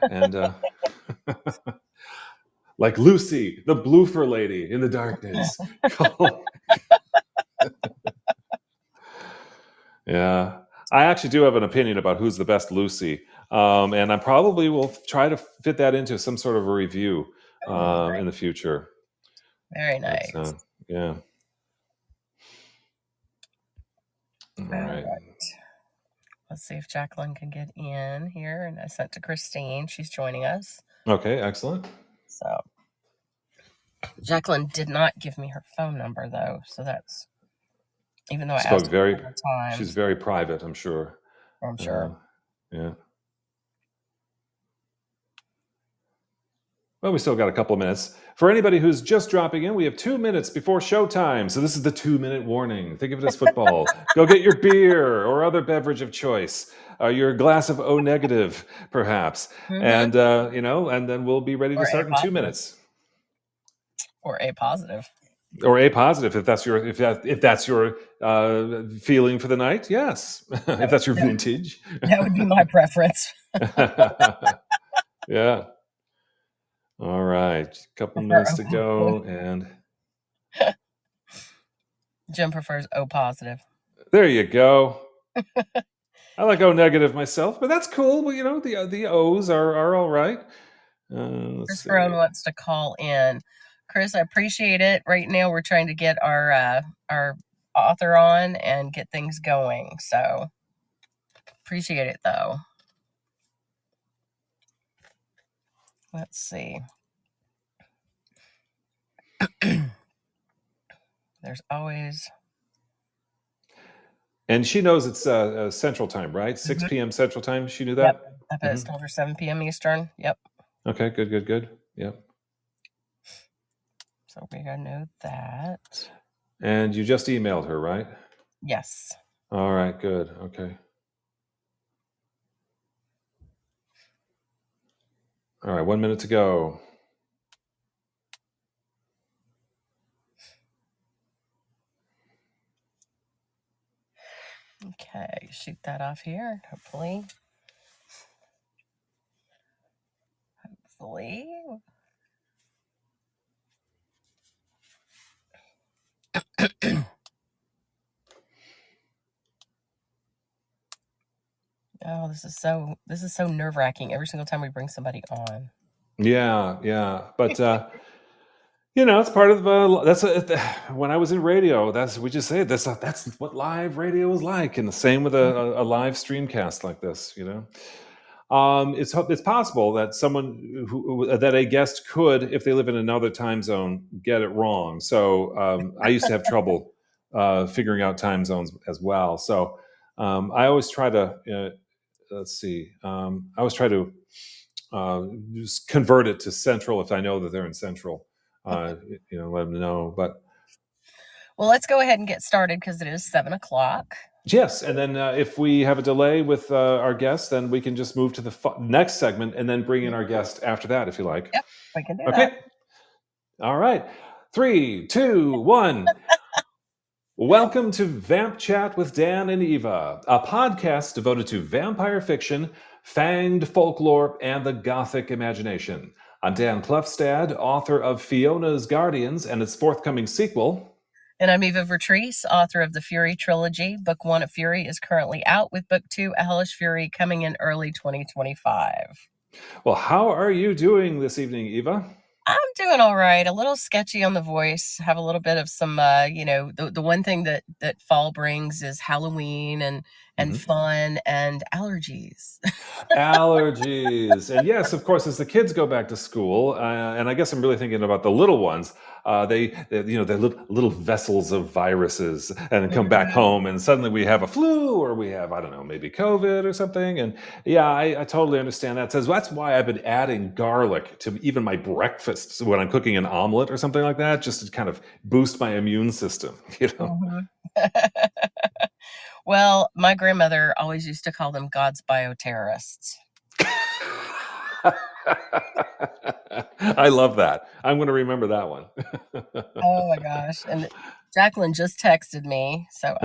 And like Lucy, the bloofer lady in the darkness. Yeah. I actually do have an opinion about who's the best Lucy. And I probably will try to fit that into some sort of a review Oh, in the future. very But, nice. yeah. All All right. right. Let's see if Jacqueline can get in here. And I sent to Christine. She's joining us. Okay, excellent. So Jacqueline did not give me her phone number, though. So that's, even though I asked her a couple She's times, very private, I'm sure. I'm sure. Yeah. Well, we still got a couple of minutes. For anybody who's just dropping in, we have 2 minutes before showtime. So this is the 2-minute warning. Think of it as football. Go get your beer or other beverage of choice, your glass of O negative, perhaps, and and then we'll be ready to Or A start in 2 positive. minutes. Or A positive. Or A positive, if that's your feeling for the night. Yes, if that's your vintage. That would be my preference. Yeah. All right, a couple minutes to go, and Jim prefers O positive. there you go. I like O negative myself, but that's cool. Well, the O's are all right. Chris Brown wants to call in. Chris, I appreciate it. Right now, we're trying to get our author on and get things going. So appreciate it, though. Let's see. There's always. And she knows it's Central Time, right? 6 p.m. Central Time. She knew that. Yep. I bet it's told her 7 p.m. Eastern. Yep. Okay. Good. Yep. So we gotta know that. And you just emailed her, right? Yes. All right. Good. Okay. All right. 1 minute to go. Okay, shoot that off here. Hopefully. Oh, this is so nerve-wracking every single time we bring somebody on. Yeah. But it's part of when I was in radio. That's what live radio is like, and the same with a live streamcast like this. It's possible that that a guest could, if they live in another time zone, get it wrong. So I used to have trouble figuring out time zones as well. So I always try to let's see. I always try to just convert it to Central if I know that they're in Central. Let them know. But well, let's go ahead and get started because it is 7 o'clock. Yes, and then if we have a delay with our guest, then we can just move to the next segment and then bring in our guest after that, if you like. Yep, we can do that. Okay. All right. 3, 2, 1. Welcome to Vamp Chat with Dan and Eva, a podcast devoted to vampire fiction, fanged folklore, and the Gothic imagination. I'm Dan Klefstad, author of Fiona's Guardians and its forthcoming sequel. And I'm Eva Vertrees, author of the Fury trilogy. Book 1 of Fury is currently out, with Book 2, A Hellish Fury, coming in early 2025. Well, how are you doing this evening, Eva? I'm doing all right. A little sketchy on the voice. Have a little bit of some, the one thing that fall brings is Halloween and fun and allergies. Allergies. And yes, of course, as the kids go back to school, and I guess I'm really thinking about the little ones, they're little vessels of viruses, and come back home, and suddenly we have a flu, or we have, I don't know, maybe COVID or something. And yeah, I totally understand that. So that's why I've been adding garlic to even my breakfasts when I'm cooking an omelet or something like that, just to kind of boost my immune system. Well, my grandmother always used to call them God's bioterrorists. I love that. I'm going to remember that one. Oh my gosh. And Jacqueline just texted me. So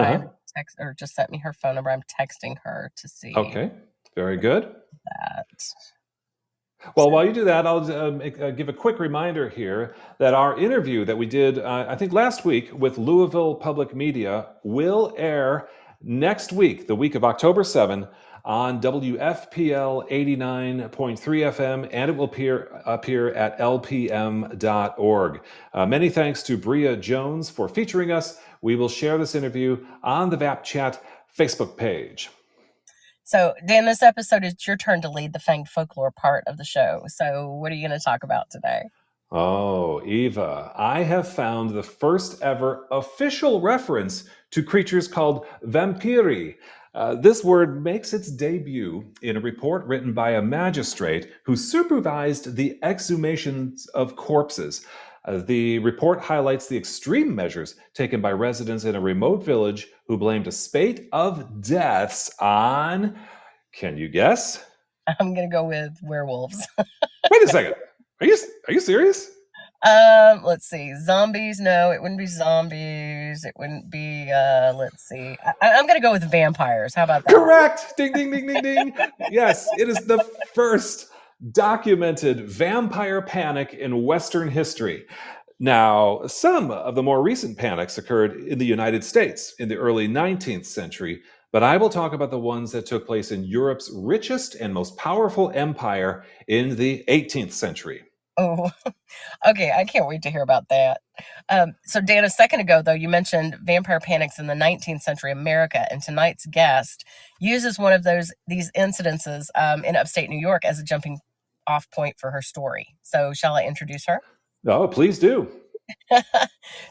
or just sent me her phone number. I'm texting her to see. Okay. Very good. That. Well, So while you do that, I'll give a quick reminder here that our interview that we did, I think last week with Louisville Public Media, will air next week, the week of October 7, on WFPL 89.3 FM, and it will appear at lpm.org. Many thanks to Bria Jones for featuring us. We will share this interview on the VapChat Facebook page. So, Dan, this episode is your turn to lead the fanged folklore part of the show. So, what are you going to talk about today? Oh, Eva, I have found the first ever official reference to creatures called vampiri. This word makes its debut in a report written by a magistrate who supervised the exhumations of corpses. The report highlights the extreme measures taken by residents in a remote village who blamed a spate of deaths on, can you guess? I'm going to go with werewolves. Wait a second. Are you serious? Let's see. Zombies? No, it wouldn't be zombies. It wouldn't be. Let's see. I'm going to go with vampires. How about that? Correct. Ding, ding, ding, ding, ding. Yes, it is the first documented vampire panic in Western history. Now, some of the more recent panics occurred in the United States in the early 19th century, but I will talk about the ones that took place in Europe's richest and most powerful empire in the 18th century. Oh, okay. I can't wait to hear about that. So, Dan, a second ago, though, you mentioned vampire panics in the 19th century America, and tonight's guest uses one of these incidences in upstate New York as a jumping off point for her story. So, shall I introduce her? Oh, please do.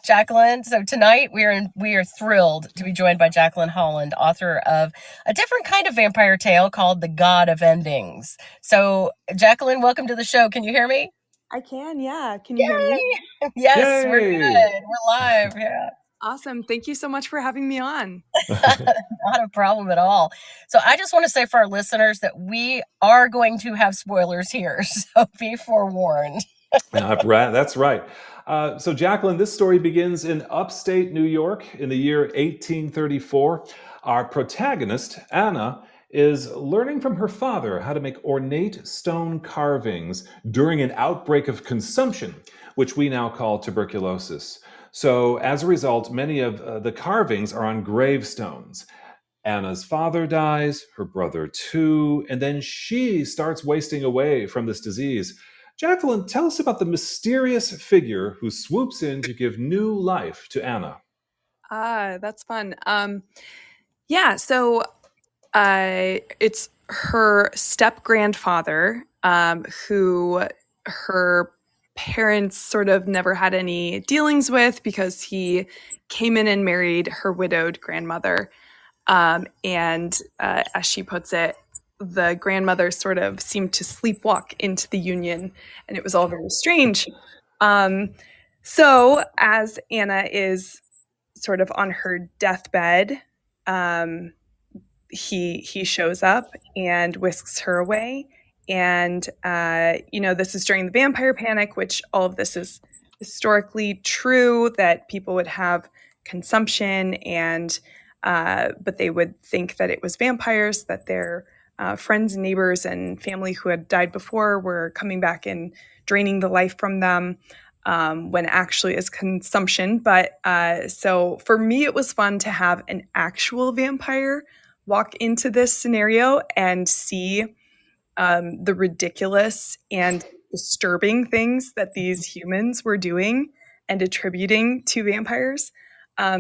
Jacqueline. So tonight we are thrilled to be joined by Jacqueline Holland, author of a different kind of vampire tale called The God of Endings. So, Jacqueline, welcome to the show. Can you hear me? I can, yeah. Can you hear me? Yes, Yay! we're good. We're live. Yeah. Awesome. Thank you so much for having me on. Not a problem at all. So I just want to say for our listeners that we are going to have spoilers here. So be forewarned. That's right. So, Jacqueline, this story begins in upstate New York in the year 1834. Our protagonist, Anna, is learning from her father how to make ornate stone carvings during an outbreak of consumption, which we now call tuberculosis. So, as a result, many of the carvings are on gravestones. Anna's father dies, her brother too, and then she starts wasting away from this disease. Jacqueline, tell us about the mysterious figure who swoops in to give new life to Anna. That's fun. Yeah, so it's her step grandfather, who her parents sort of never had any dealings with because he came in and married her widowed grandmother. And as she puts it, the grandmother sort of seemed to sleepwalk into the union, and it was all very strange. So as Anna is sort of on her deathbed, he shows up and whisks her away. And this is during the vampire panic, which all of this is historically true, that people would have consumption and but they would think that it was vampires, that their friends and neighbors and family who had died before were coming back and draining the life from them, when actually is consumption. But so for me, it was fun to have an actual vampire walk into this scenario and see the ridiculous and disturbing things that these humans were doing and attributing to vampires.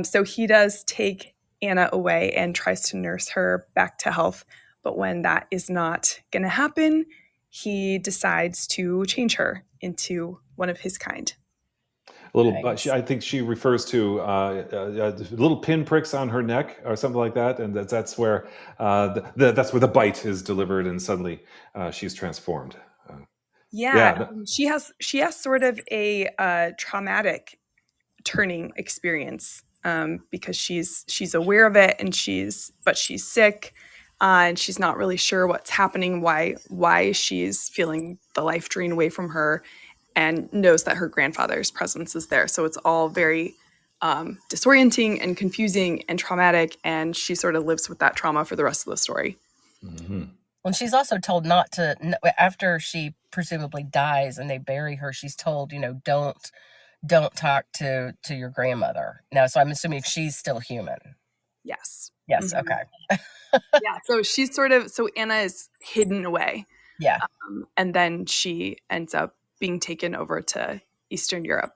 So he does take Anna away and tries to nurse her back to health. But when that is not going to happen, he decides to change her into one of his kind. Nice. I think she refers to little pinpricks on her neck or something like that, and that's where that's where the bite is delivered, and suddenly she's transformed. She has sort of a traumatic turning experience, because she's aware of it, and she's sick, and she's not really sure what's happening, why she's feeling the life drain away from her, and knows that her grandfather's presence is there. So it's all very disorienting and confusing and traumatic, and she sort of lives with that trauma for the rest of the story. Mm-hmm. Well, she's also told not to, after she presumably dies and they bury her, she's told, don't talk to your grandmother. Now, so I'm assuming she's still human. Yes. Yes. Okay. Yeah. So so Anna is hidden away. Yeah. And then she ends up being taken over to Eastern Europe.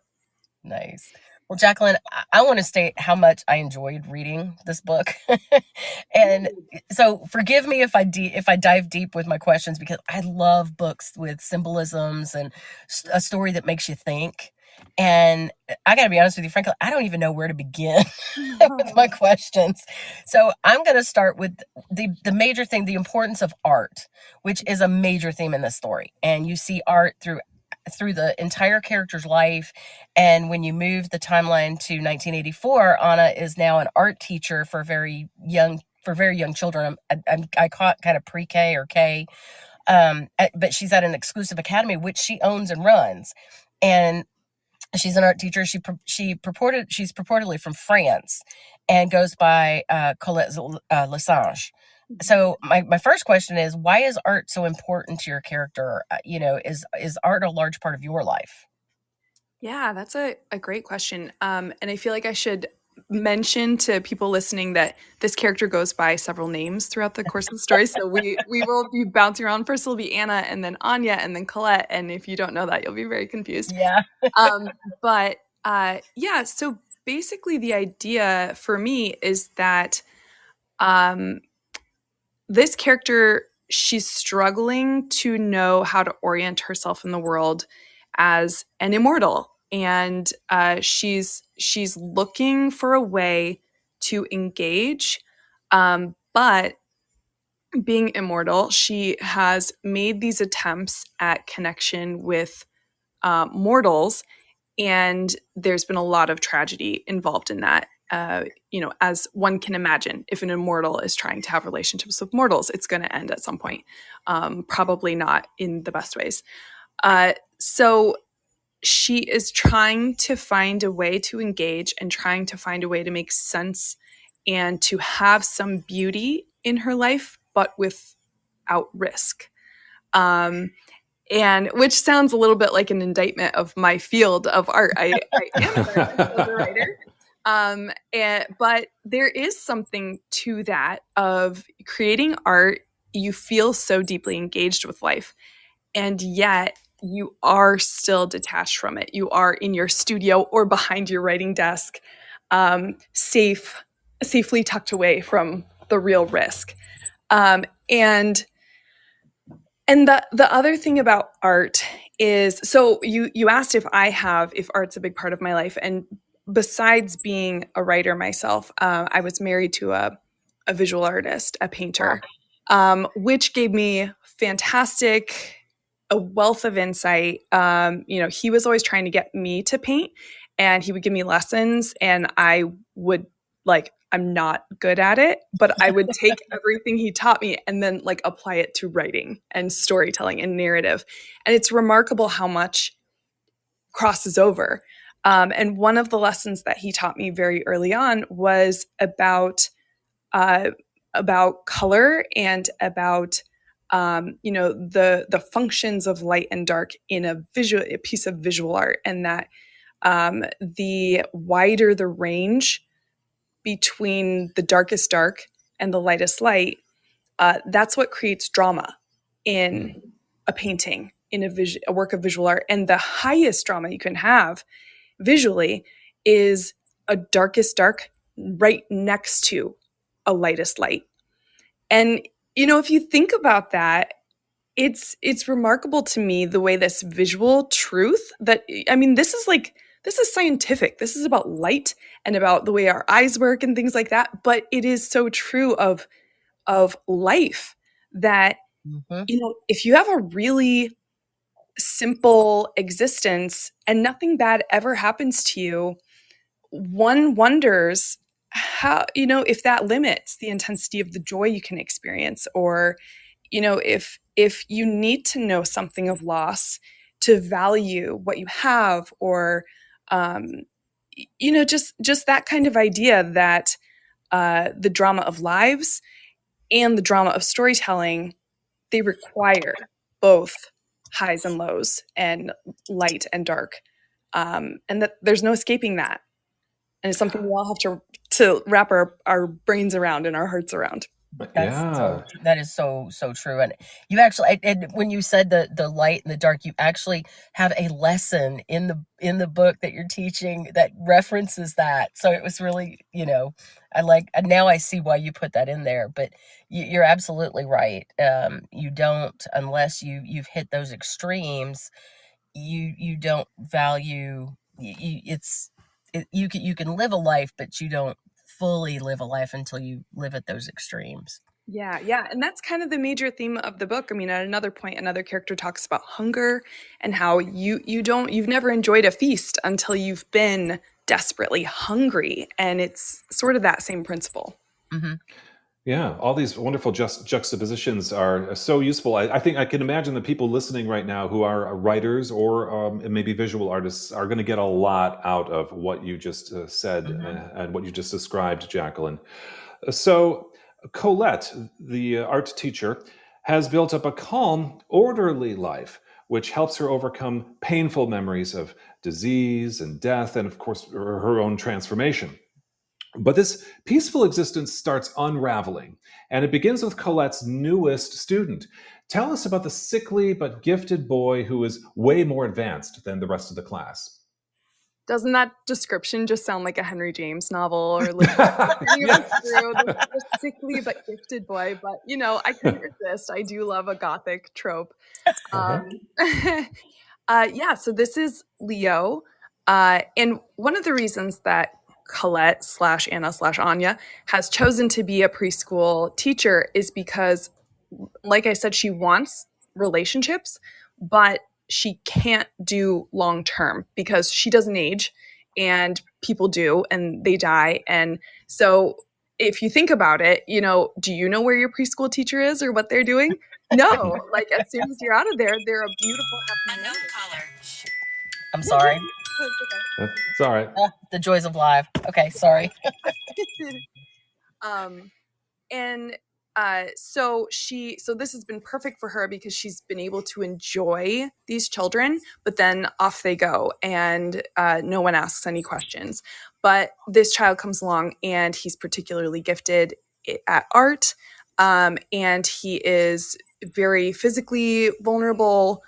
Nice. Well, Jacqueline, I want to state how much I enjoyed reading this book. And so forgive me if I dive deep with my questions, because I love books with symbolisms and a story that makes you think. And I got to be honest with you, frankly, I don't even know where to begin with my questions. So I'm going to start with the major thing, the importance of art, which is a major theme in this story. And you see art through the entire character's life. And when you move the timeline to 1984, Anna is now an art teacher for very young children. I caught kind of pre-K or K, but she's at an exclusive academy which she owns and runs. And she's an art teacher. She's purportedly from France and goes by Colette Lesage. So my first question is, why is art so important to your character? Is art a large part of your life? Yeah, that's a great question. And I feel like I should mention to people listening that this character goes by several names throughout the course of the story. So we will be bouncing around. First it'll be Anna, and then Anya, and then Colette. And if you don't know that, you'll be very confused. Yeah. But yeah, so basically the idea for me is that this character, she's struggling to know how to orient herself in the world as an immortal, and she's looking for a way to engage, but being immortal, she has made these attempts at connection with mortals, and there's been a lot of tragedy involved in that. As one can imagine, if an immortal is trying to have relationships with mortals, it's going to end at some point, probably not in the best ways. So she is trying to find a way to engage and trying to find a way to make sense and to have some beauty in her life, but without risk. And which sounds a little bit like an indictment of my field of art. I am an artist as a writer. But there is something to that of creating art. You feel so deeply engaged with life, and yet you are still detached from it. You are in your studio or behind your writing desk, safely tucked away from the real risk. And the other thing about art is, so you asked if art's a big part of my life. And besides being a writer myself, I was married to a visual artist, a painter, which gave me a wealth of insight. He was always trying to get me to paint, and he would give me lessons, and I would I'm not good at it, but I would take everything he taught me and then apply it to writing and storytelling and narrative. And it's remarkable how much crosses over. And one of the lessons that he taught me very early on was about color and about the functions of light and dark in a piece of visual art, and that the wider the range between the darkest dark and the lightest light, that's what creates drama in a painting, in a work of visual art. And the highest drama you can have visually is a darkest dark right next to a lightest light. And if you think about that, it's remarkable to me the way this visual truth this is scientific. This is about light and about the way our eyes work and things like that. But it is so true of life that, if you have a really simple existence and nothing bad ever happens to you, one wonders how, if that limits the intensity of the joy you can experience, or, if you need to know something of loss to value what you have, or just that kind of idea that the drama of lives and the drama of storytelling they require both highs and lows and light and dark, and that there's no escaping that. And it's something we all have to wrap our brains around and our hearts around. That is so true. And you actually, and when you said the light and the dark, you actually have a lesson in the book that you're teaching that references that. So it was really, now I see why you put that in there. But you're absolutely right. You don't, unless you've hit those extremes, you don't value. You can live a life, but you don't fully live a life until you live at those extremes. Yeah, and that's kind of the major theme of the book. I mean, at another point, another character talks about hunger and how you've never enjoyed a feast until you've been desperately hungry, and it's sort of that same principle. Mm-hmm. Yeah, all these wonderful juxtapositions are so useful. I think I can imagine the people listening right now who are writers or maybe visual artists are going to get a lot out of what you just said and what you just described, Jacqueline. So Colette, the art teacher, has built up a calm, orderly life, which helps her overcome painful memories of disease and death, and of course, her own transformation. But this peaceful existence starts unraveling, and it begins with Colette's newest student. Tell us about the sickly but gifted boy who is way more advanced than the rest of the class. Doesn't that description just sound like a Henry James novel or like the sickly but gifted boy? But I couldn't resist. I do love a gothic trope. So this is Leo, and one of the reasons that Colette /Anna/Anya has chosen to be a preschool teacher is because, like I said, she wants relationships, but she can't do long term because she doesn't age and people do and they die. And so if you think about it, do you know where your preschool teacher is or what they're doing? No, like as soon as you're out of there, they're a beautiful happy unknown caller. I'm sorry. It's all right. The joys of live. Okay, sorry. So this has been perfect for her because she's been able to enjoy these children, but then off they go and no one asks any questions. But this child comes along and he's particularly gifted at art, and he is very physically vulnerable,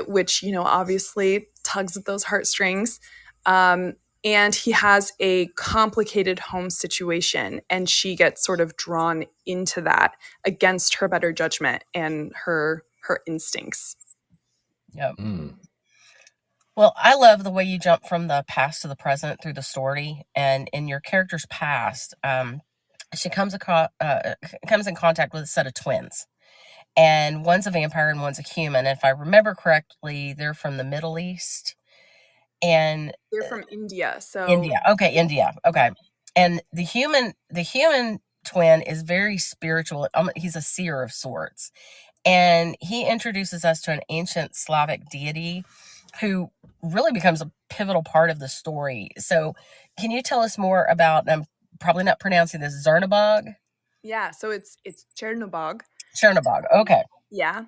which obviously tugs at those heartstrings. And he has a complicated home situation, and she gets sort of drawn into that against her better judgment and her instincts. Yep. Well, I love the way you jump from the past to the present through the story, and in your character's past, she comes in contact with a set of twins, and one's a vampire and one's a human. And if I remember correctly, they're from the Middle East. And they're from India. So India. Okay. And the human twin is very spiritual. He's a seer of sorts. And he introduces us to an ancient Slavic deity who really becomes a pivotal part of the story. So can you tell us more about, I'm probably not pronouncing this, Zernabog? Yeah, so it's Chernobog. Chernobog, okay. Yeah.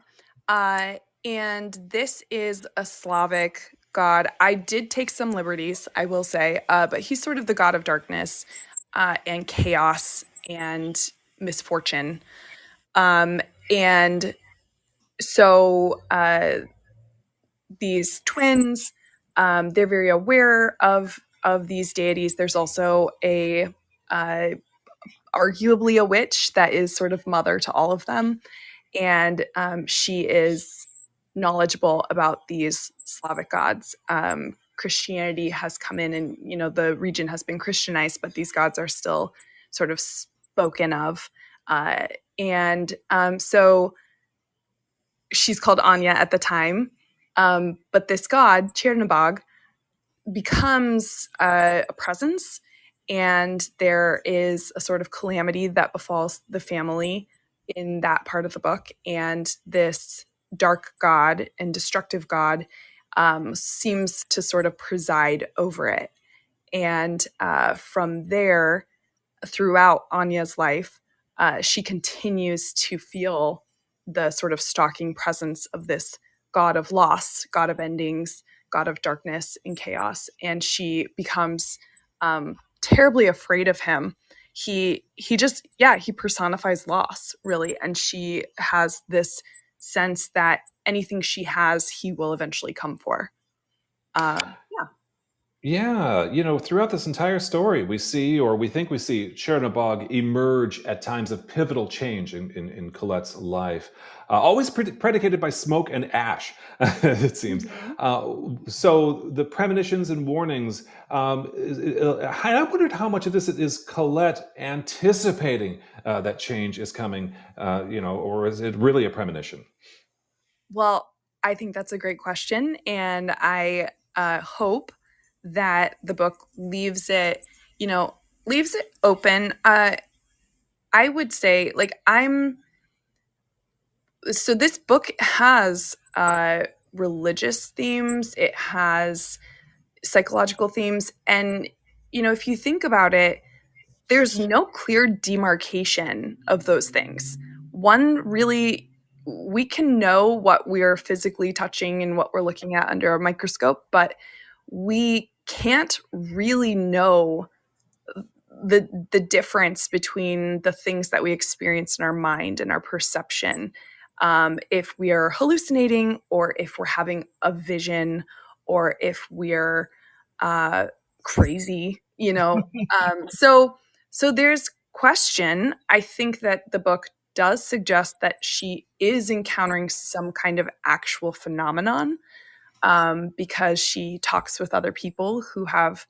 And this is a Slavic god. I did take some liberties, I will say, but he's sort of the god of darkness and chaos and misfortune. And so these twins, they're very aware of these deities. There's also arguably a witch that is sort of mother to all of them. And she is knowledgeable about these Slavic gods. Christianity has come in and, the region has been Christianized, but these gods are still sort of spoken of. So she's called Anya at the time. But this god, Chernobog, becomes a presence, and there is a sort of calamity that befalls the family in that part of the book. And this dark god and destructive god seems to sort of preside over it. And from there, throughout Anya's life, she continues to feel the sort of stalking presence of this god of loss, god of endings, god of darkness and chaos, and she becomes terribly afraid of him. He just, yeah, he personifies loss, really, and she has this sense that anything she has, he will eventually come for. Yeah. Yeah, throughout this entire story, we see, or we think we see, Chernobog emerge at times of pivotal change in Colette's life, always predicated by smoke and ash, it seems. So the premonitions and warnings, I wondered how much of this is Colette anticipating that change is coming, or is it really a premonition? Well, I think that's a great question, and I hope that the book leaves it open. I would say, so this book has religious themes, it has psychological themes, and if you think about it, there's no clear demarcation of those things. One, really, we can know what we're physically touching and what we're looking at under a microscope, but we can't really know the difference between the things that we experience in our mind and our perception, if we are hallucinating, or if we're having a vision, or if we're crazy, so there's question. I think that the book does suggest that she is encountering some kind of actual phenomenon, because she talks with other people who have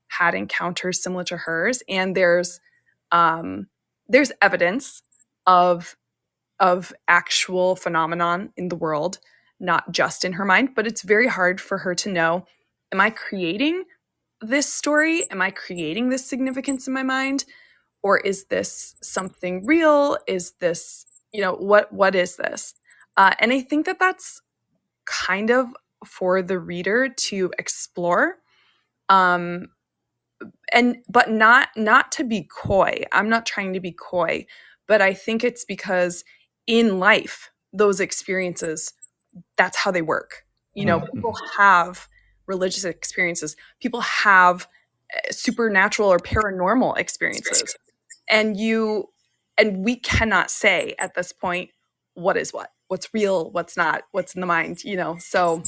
had encounters similar to hers, and there's evidence of actual phenomenon in the world, not just in her mind. But it's very hard for her to know, am I creating this story? Am I creating this significance in my mind? Or is this something real? Is this, what is this? And I think that that's kind of for the reader to explore, but not to be coy. I'm not trying to be coy, but I think it's because in life, those experiences, that's how they work. People have religious experiences, people have supernatural or paranormal experiences, and we cannot say at this point what is what's real, what's not, what's in the mind, so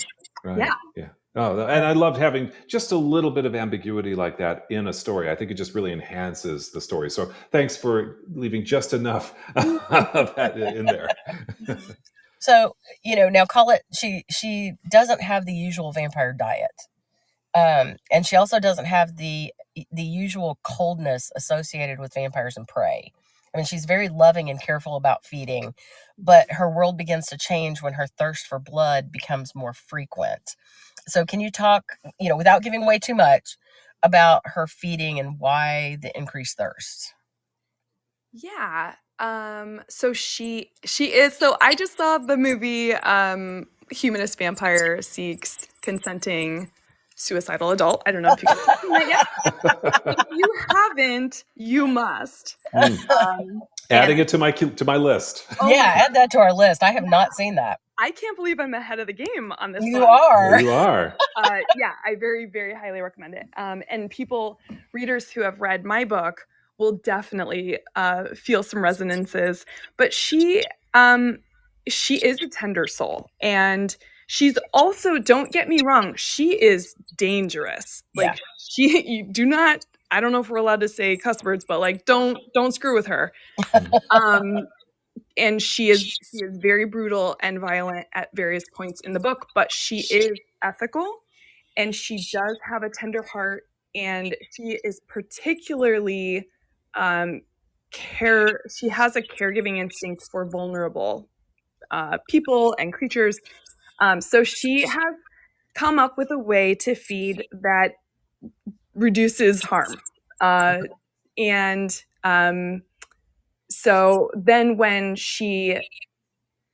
Right. Yeah. Oh, and I loved having just a little bit of ambiguity like that in a story. I think it just really enhances the story. So thanks for leaving just enough of that in there. So, now Colette, she doesn't have the usual vampire diet. And she also doesn't have the usual coldness associated with vampires and prey. I mean, she's very loving and careful about feeding, but her world begins to change when her thirst for blood becomes more frequent. So can you talk, without giving away too much, about her feeding and why the increased thirst? Yeah. So she is. So I just saw the movie Humanist Vampire Seeks Consenting Suicidal Adult. I don't know if you guys have seen that yet. If you haven't, you must. Adding it to my list. Yeah, add that to our list. I have not seen that. I can't believe I'm ahead of the game on this. You are. You are. Yeah, I very, very highly recommend it. And readers who have read my book will definitely feel some resonances. But she is a tender soul, and she's also, don't get me wrong, she is dangerous. Yeah. You do not. I don't know if we're allowed to say cuss words, but don't screw with her. And she is very brutal and violent at various points in the book, but she is ethical, and she does have a tender heart, and she is particularly she has a caregiving instinct for vulnerable people and creatures. So she has come up with a way to feed that reduces harm. So then when she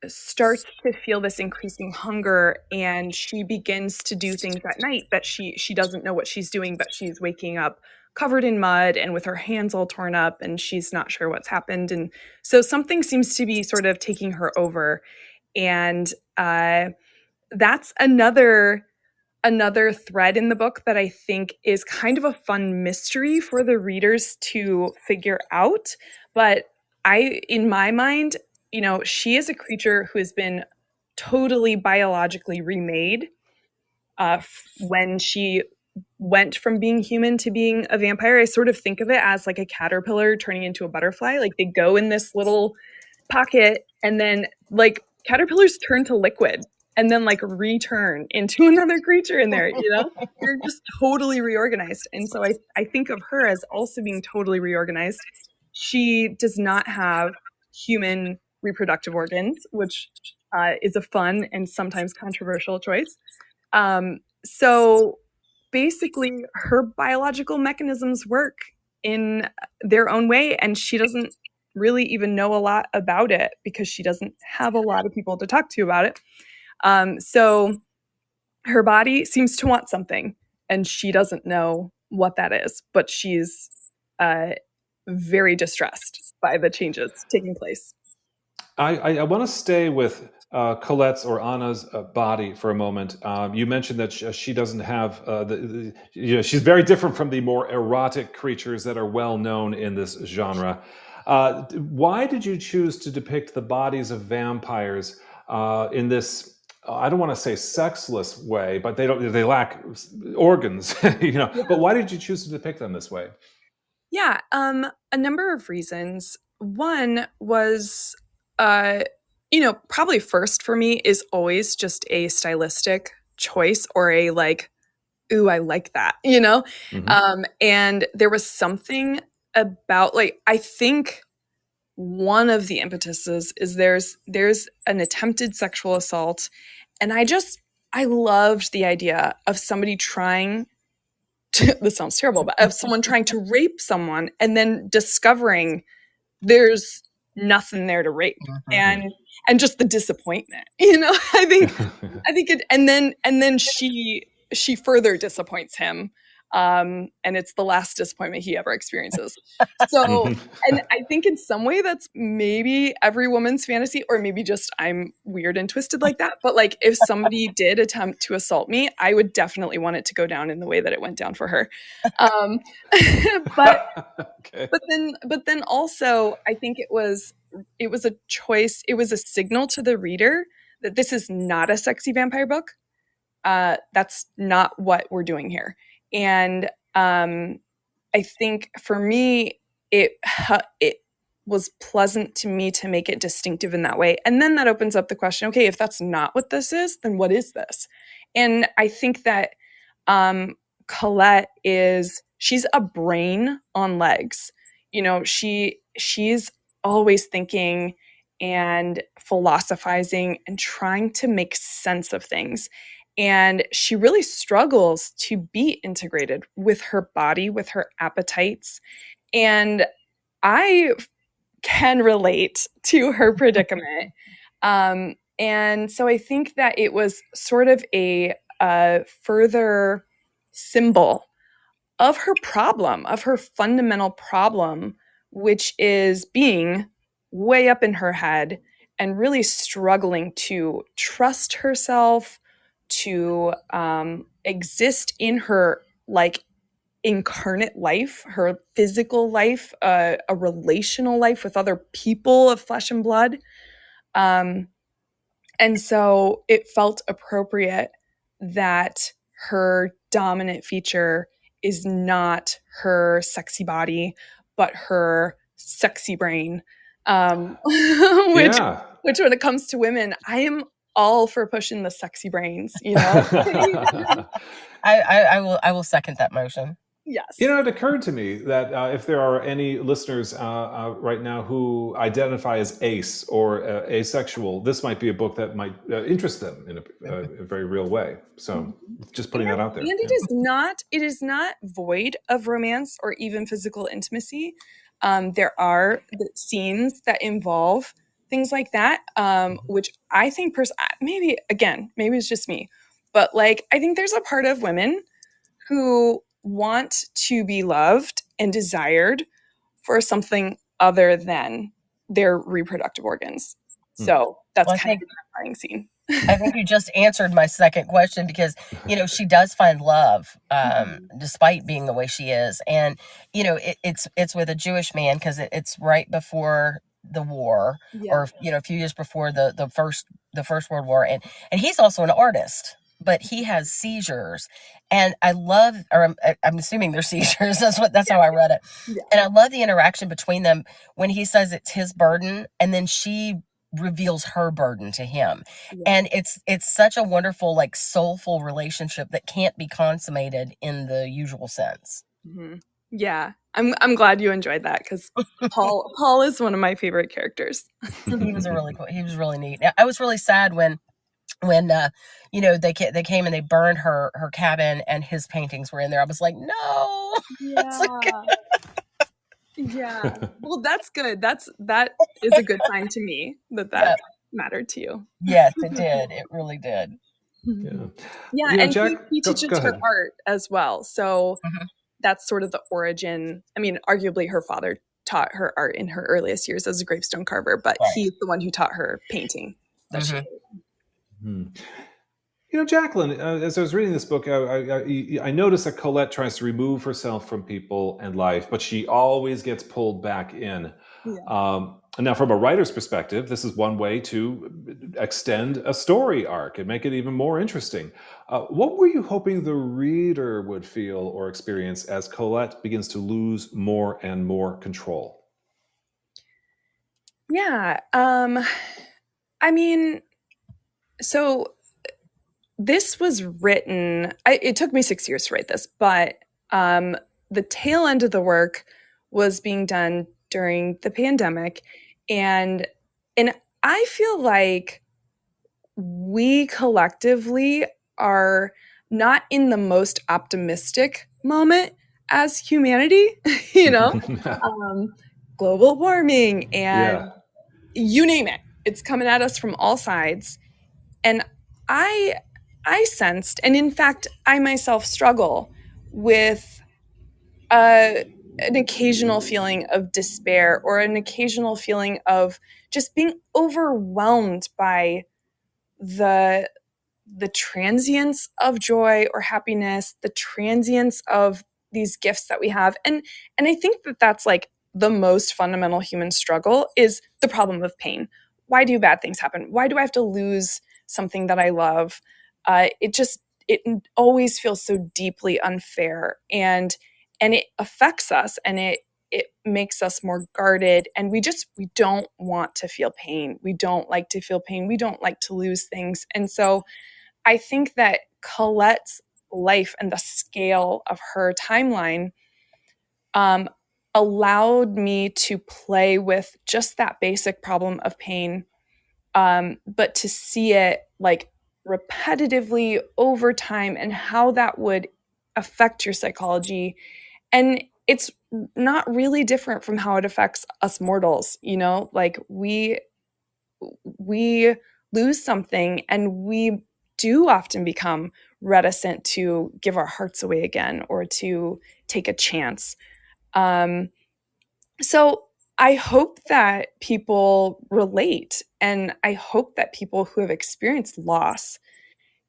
starts to feel this increasing hunger, and she begins to do things at night that she doesn't know what she's doing, but she's waking up covered in mud and with her hands all torn up, and she's not sure what's happened. And so something seems to be sort of taking her over. And that's another thread in the book that I think is kind of a fun mystery for the readers to figure out. But in my mind, she is a creature who has been totally biologically remade when she went from being human to being a vampire. I sort of think of it as like a caterpillar turning into a butterfly. Like they go in this little pocket, and then like caterpillars turn to liquid and then like return into another creature in there, You're just totally reorganized. And so I think of her as also being totally reorganized. She does not have human reproductive organs, which is a fun and sometimes controversial choice. So basically her biological mechanisms work in their own way, and she doesn't really even know a lot about it because she doesn't have a lot of people to talk to about it. So her body seems to want something, and she doesn't know what that is, but she's very distressed by the changes taking place. I want to stay with Colette's or Anna's body for a moment. You mentioned that she doesn't have she's very different from the more erotic creatures that are well known in this genre. Why did you choose to depict the bodies of vampires in this? I don't want to say sexless way, but they lack organs, Yeah. But why did you choose to depict them this way? Yeah, a number of reasons. One was, probably first for me is always just a stylistic choice, or a like, ooh, I like that, Mm-hmm. And there was something about, like, I think one of the impetuses is there's an attempted sexual assault, and I loved the idea of somebody trying to, this sounds terrible, but of someone trying to rape someone and then discovering there's nothing there to rape. Mm-hmm. And just the disappointment, I think it, and then she further disappoints him, and it's the last disappointment he ever experiences. So, and I think in some way that's maybe every woman's fantasy, or maybe just I'm weird and twisted like that. But like, if somebody did attempt to assault me, I would definitely want it to go down in the way that it went down for her. But Okay. but then also, I think it was a choice. It was a signal to the reader that this is not a sexy vampire book. That's not what we're doing here. And I think for me, it was pleasant to me to make it distinctive in that way. And then that opens up the question, okay, if that's not what this is, then what is this? And I think that Colette she's a brain on legs. She's always thinking and philosophizing and trying to make sense of things. And she really struggles to be integrated with her body, with her appetites. And I can relate to her predicament. And so I think that it was sort of a further symbol of her problem, of her fundamental problem, which is being way up in her head and really struggling to trust herself, to exist in her like incarnate life, her physical life, a relational life with other people of flesh and blood. And so it felt appropriate that her dominant feature is not her sexy body, but her sexy brain. Which Yeah. when it comes to women, I am all for pushing the sexy brains, I will second that motion. Yes. It occurred to me that if there are any listeners right now who identify as ace or asexual, this might be a book that might interest them in a very real way. So just putting that out there. And it is not void of romance or even physical intimacy. There are scenes that involve things like that, which I think maybe it's just me, but like I think there's a part of women who want to be loved and desired for something other than their reproductive organs. So that's kind of a terrifying scene. I think you just answered my second question, because, she does find love, despite being the way she is. And, it's with a Jewish man, because it's right before the war, or, a few years before the first World War. And he's also an artist, but he has seizures. And I love, or I'm assuming they're seizures. That's how I read it. Yeah. And I love the interaction between them when he says it's his burden, and then she reveals her burden to him. And it's such a wonderful, like, soulful relationship that can't be consummated in the usual sense. Yeah, I'm glad you enjoyed that, because Paul is one of my favorite characters. He was really neat. I was really sad when they came and they burned her cabin and his paintings were in there. I was like, no. Yeah. Well, that's good. That is a good sign to me that mattered to you. Yes, it did. It really did. Yeah, and Jack, he teaches her art as well. So that's sort of the origin. I mean, arguably her father taught her art in her earliest years as a gravestone carver, but he's the one who taught her painting. Jacqueline, as I was reading this book, I noticed that Colette tries to remove herself from people and life, but she always gets pulled back in. And now, from a writer's perspective, this is one way to extend a story arc and make it even more interesting. What were you hoping the reader would feel or experience as Colette begins to lose more and more control? Yeah. I mean, so this was written, it took me 6 years to write this, but the tail end of the work was being done during the pandemic. And I feel like we collectively are not in the most optimistic moment as humanity, global warming and you name it. It's coming at us from all sides. And I sensed, and in fact, I myself struggle with an occasional feeling of despair, or an occasional feeling of just being overwhelmed by the transience of joy or happiness, the transience of these gifts that we have. And I think that that's like the most fundamental human struggle, is the problem of pain. Why do bad things happen? Why do I have to lose something that I love? It always feels so deeply unfair, and it affects us, and it makes us more guarded, and we don't want to feel pain. We don't like to feel pain. We don't like to lose things. And so I think that Colette's life and the scale of her timeline allowed me to play with just that basic problem of pain, but to see it like repetitively over time, and how that would affect your psychology. And it's not really different from how it affects us mortals, like we lose something, and we do often become reticent to give our hearts away again, or to take a chance. So I hope that people relate, and I hope that people who have experienced loss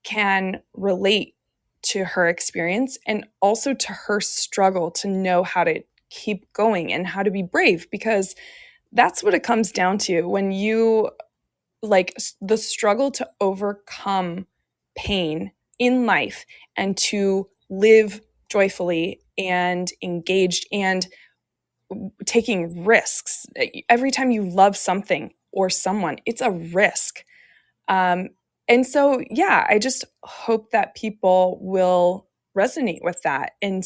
can relate to her experience, and also to her struggle to know how to keep going and how to be brave, because that's what it comes down to when you the struggle to overcome pain in life and to live joyfully and engaged and taking risks. Every time you love something or someone, it's a risk. And so, I just hope that people will resonate with that, and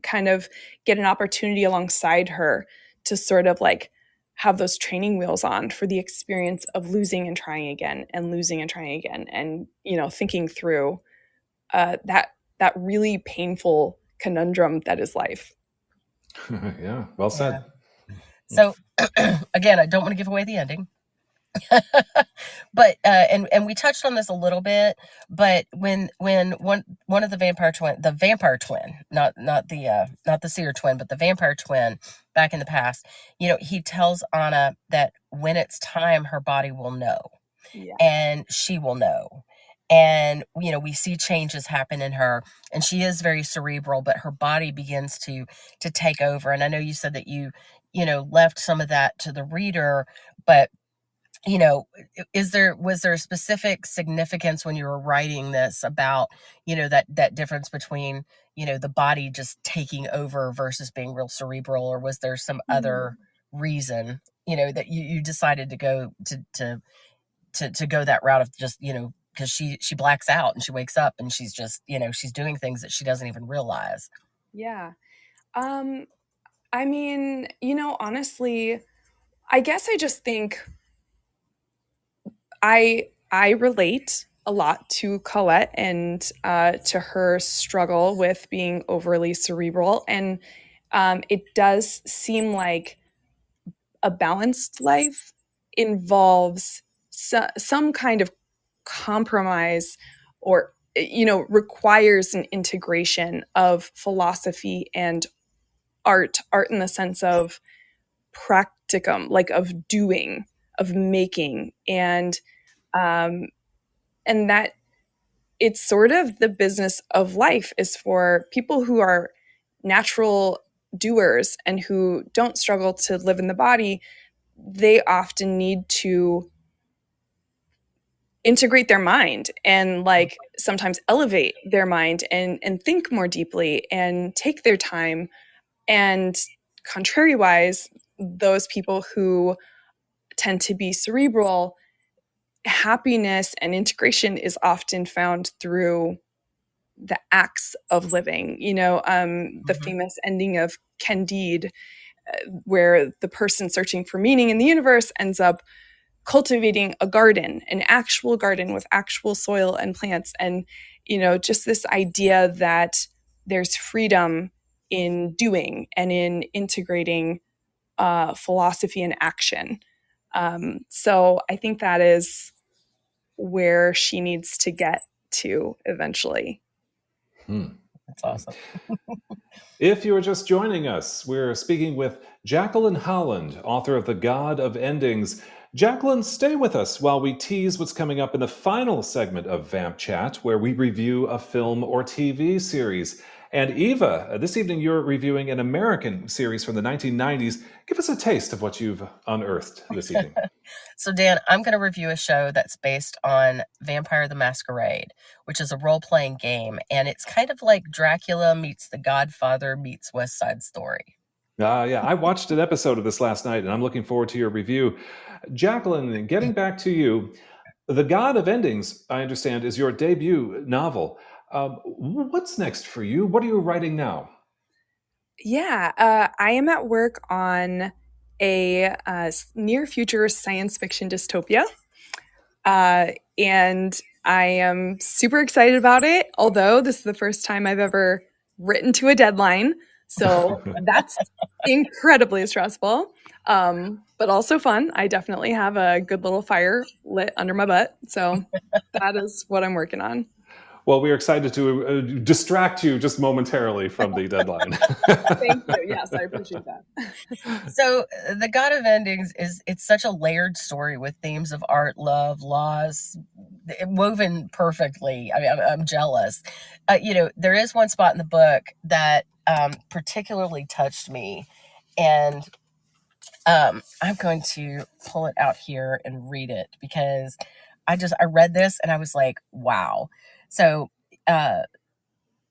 kind of get an opportunity alongside her to sort of like have those training wheels on for the experience of losing and trying again, and losing and trying again, and thinking through that really painful conundrum that is life. Yeah, well said. So again, I don't want to give away the ending. But and we touched on this a little bit, but when one of the vampire twin, not the seer twin, but the vampire twin back in the past, he tells Anna that when it's time, her body will know, Yeah. and she will know. And we see changes happen in her, and she is very cerebral, but her body begins to take over. And I know you said that left some of that to the reader, but was there a specific significance when you were writing this about that difference between the body just taking over versus being real cerebral, or was there some other reason that you decided to go to go that route of just because she blacks out and she wakes up and she's just she's doing things that she doesn't even realize? Yeah. I mean, honestly, I guess I just think I relate a lot to Colette and to her struggle with being overly cerebral, and it does seem like a balanced life involves some kind of compromise, or requires an integration of philosophy and art in the sense of practicum, like of doing, of making, um, and that it's sort of the business of life is for people who are natural doers and who don't struggle to live in the body. They often need to integrate their mind and like sometimes elevate their mind and think more deeply and take their time. And contrariwise, those people who tend to be cerebral, happiness and integration is often found through the acts of living. The famous ending of Candide, where the person searching for meaning in the universe ends up cultivating a garden, an actual garden with actual soil and plants. And, just this idea that there's freedom in doing and in integrating philosophy and action. So I think that is where she needs to get to eventually. That's awesome. If you are just joining us, we're speaking with Jacqueline Holland, author of The God of Endings. Jacqueline, stay with us while we tease what's coming up in the final segment of Vamp Chat, where we review a film or TV series. And Eva, this evening you're reviewing an American series from the 1990s. Give us a taste of what you've unearthed this evening. So, Dan, I'm going to review a show that's based on Vampire the Masquerade, which is a role-playing game, and it's kind of like Dracula meets The Godfather meets West Side Story. Yeah, I watched an episode of this last night, and I'm looking forward to your review. Jacqueline, getting back to you, The God of Endings, I understand, is your debut novel. What's next for you? What are you writing now? Yeah, I am at work on a near future science fiction dystopia. And I am super excited about it, although this is the first time I've ever written to a deadline. So that's incredibly stressful, but also fun. I definitely have a good little fire lit under my butt. So that is what I'm working on. Well, we are excited to distract you just momentarily from the deadline. Thank you. Yes, I appreciate that. So, The God of Endings it's such a layered story with themes of art, love, loss, woven perfectly. I mean, I'm jealous. There is one spot in the book that particularly touched me, and I'm going to pull it out here and read it because I read this and I was like, wow. So, and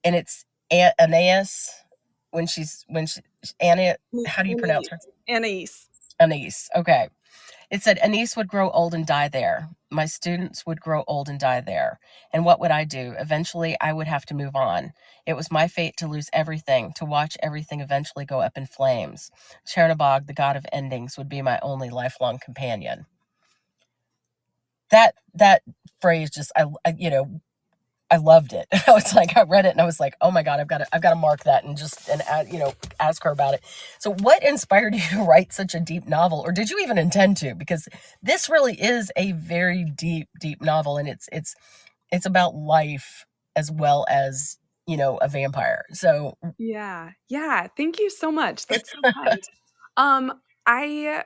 it's Anais when Anna. How do you pronounce her? Anais. Anais. Okay. It said Anais would grow old and die there. My students would grow old and die there. And what would I do? Eventually, I would have to move on. It was my fate to lose everything, to watch everything eventually go up in flames. Chernobog, the god of endings, would be my only lifelong companion. That phrase just, I loved it. I was like, I read it and I was like, oh my God, I've got to mark that and ask her about it. So what inspired you to write such a deep novel, or did you even intend to? Because this really is a very deep, deep novel, and it's about life as well as, a vampire. So Yeah. Thank you so much. That's so kind. I,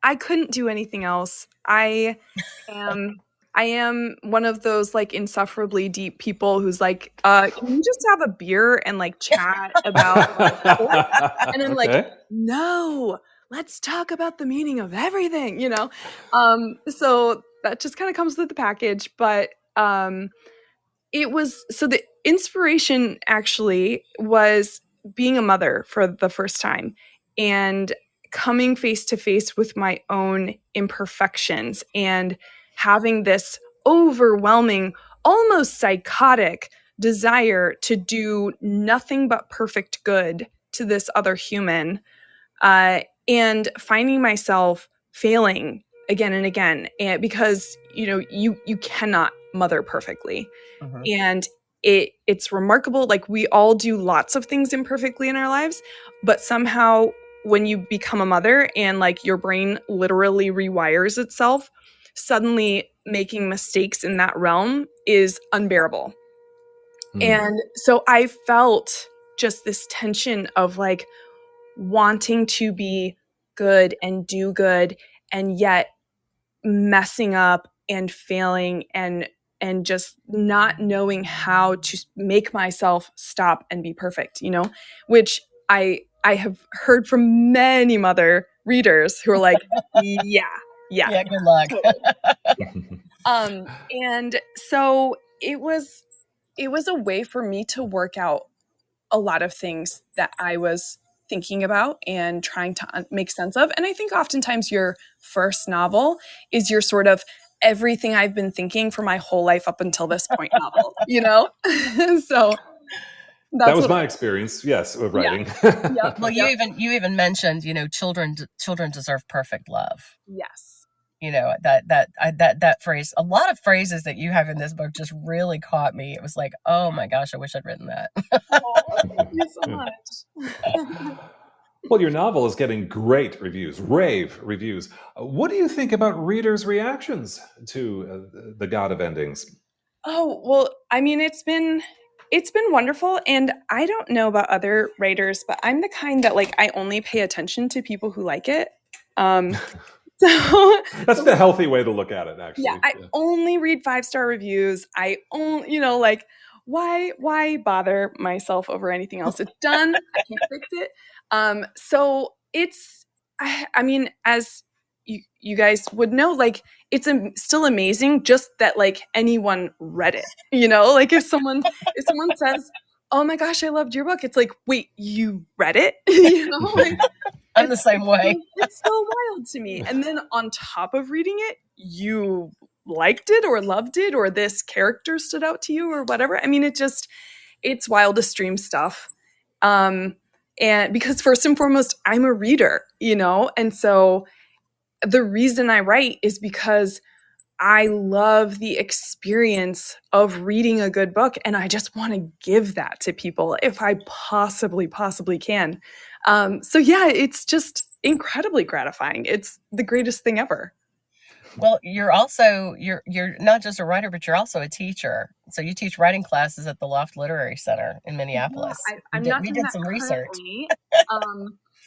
I couldn't do anything else. Am, I am one of those like insufferably deep people who's like, can you just have a beer and like chat about books? And I'm like, Okay. no, let's talk about the meaning of everything. So that just kind of comes with the package, but it was so the inspiration actually was being a mother for the first time and coming face to face with my own imperfections and having this overwhelming, almost psychotic desire to do nothing but perfect good to this other human, and finding myself failing again and again, and because you cannot mother perfectly. mhm. And it's remarkable, like we all do lots of things imperfectly in our lives, but somehow when you become a mother and like your brain literally rewires itself, suddenly making mistakes in that realm is unbearable. And so I felt just this tension of like wanting to be good and do good, and yet messing up and failing and just not knowing how to make myself stop and be perfect, which I have heard from many mother readers who are like, yeah, Yeah, good luck. totally. And so it was a way for me to work out a lot of things that I was thinking about and trying to make sense of. And I think oftentimes your first novel is your sort of everything I've been thinking for my whole life up until this point novel, So That that's was what my experience, yes, of yeah. writing. Yep. Well, Yep. you even mentioned, children deserve perfect love. Yes. That phrase, a lot of phrases that you have in this book just really caught me. It was like, oh my gosh, I wish I'd written that. Oh, thank you so much. Well, your novel is getting great reviews, rave reviews. What do you think about readers' reactions to The God of Endings? Oh, well, I mean, it's been wonderful, and I don't know about other writers, but I'm the kind that like I only pay attention to people who like it. Um so That's the healthy way to look at it, yeah, actually. I Yeah. only read 5-star reviews. I only, like why bother myself over anything else? It's done. I can't fix it. So I mean, as you guys would know, like it's still amazing just that like anyone read it. Like if someone says, "Oh my gosh, I loved your book," it's like, wait, you read it? Like I'm the same way. it's so wild to me. And then on top of reading it, you liked it or loved it, or this character stood out to you or whatever. I mean, it's wild stream stuff. Um, and because first and foremost, I'm a reader, and so the reason I write is because I love the experience of reading a good book, and I just want to give that to people if I possibly can. So yeah, it's just incredibly gratifying. It's the greatest thing ever. Well, you're not just a writer, but you're also a teacher. So you teach writing classes at the Loft Literary Center in Yeah, Minneapolis. I'm not We doing did that some research. currently.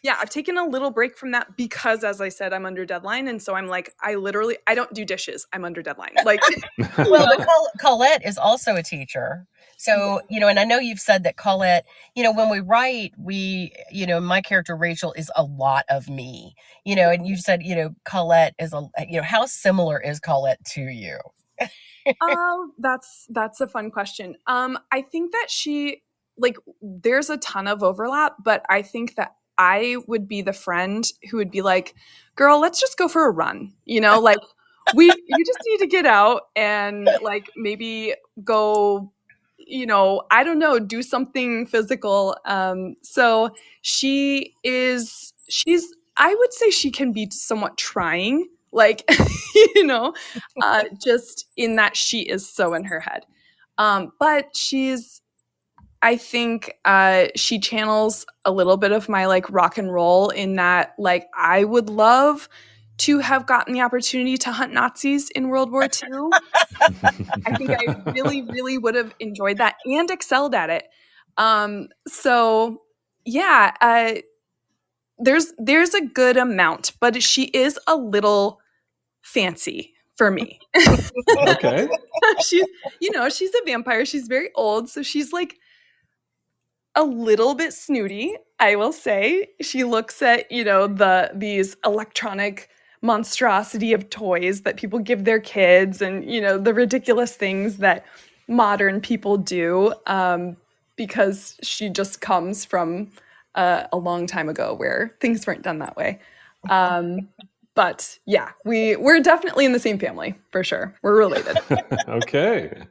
Yeah, I've taken a little break from that because, as I said, I'm under deadline, and so I'm like, I don't do dishes. I'm under deadline. Like, Well, but Colette is also a teacher. So, and I know you've said that Colette, when we write, my character Rachel is a lot of me, and you've said, Colette is how similar is Colette to you? Oh, that's a fun question. I think that there's a ton of overlap, but I think that I would be the friend who would be like, "Girl, let's just go for a run." Like you just need to get out and like maybe go, I don't know, do something physical. So she's I would say she can be somewhat trying, like, just in that she is so in her head. But I think she channels a little bit of my like rock and roll in that like I would love to have gotten the opportunity to hunt Nazis in World War II. I think I really, really would have enjoyed that and excelled at it. So yeah, there's a good amount, but she is a little fancy for me. Okay. she's she's a vampire. She's very old, so she's like a little bit snooty, I will say. She looks at, these electronic monstrosity of toys that people give their kids and, the ridiculous things that modern people do, because she just comes from a long time ago where things weren't done that way. But yeah, we're definitely in the same family, for sure. We're related. Okay.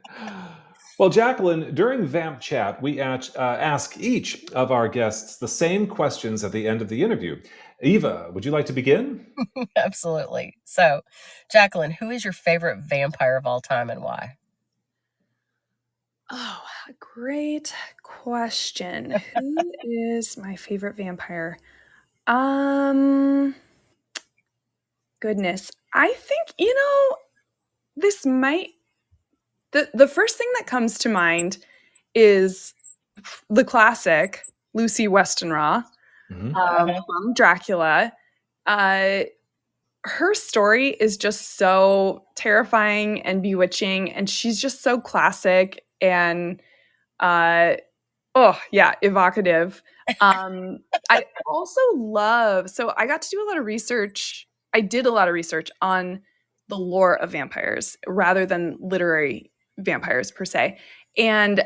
Well, Jacqueline, during Vamp Chat, we ask each of our guests the same questions at the end of the interview. Eva, would you like to begin? Absolutely. So, Jacqueline, who is your favorite vampire of all time and why? Oh, great question. Who is my favorite vampire? Goodness. I think, this might the first thing that comes to mind is the classic Lucy Westenra from Dracula. Her story is just so terrifying and bewitching, and she's just so classic and evocative. I also love, so I got to do a lot of research. I did a lot of research on the lore of vampires rather than literary vampires per se. And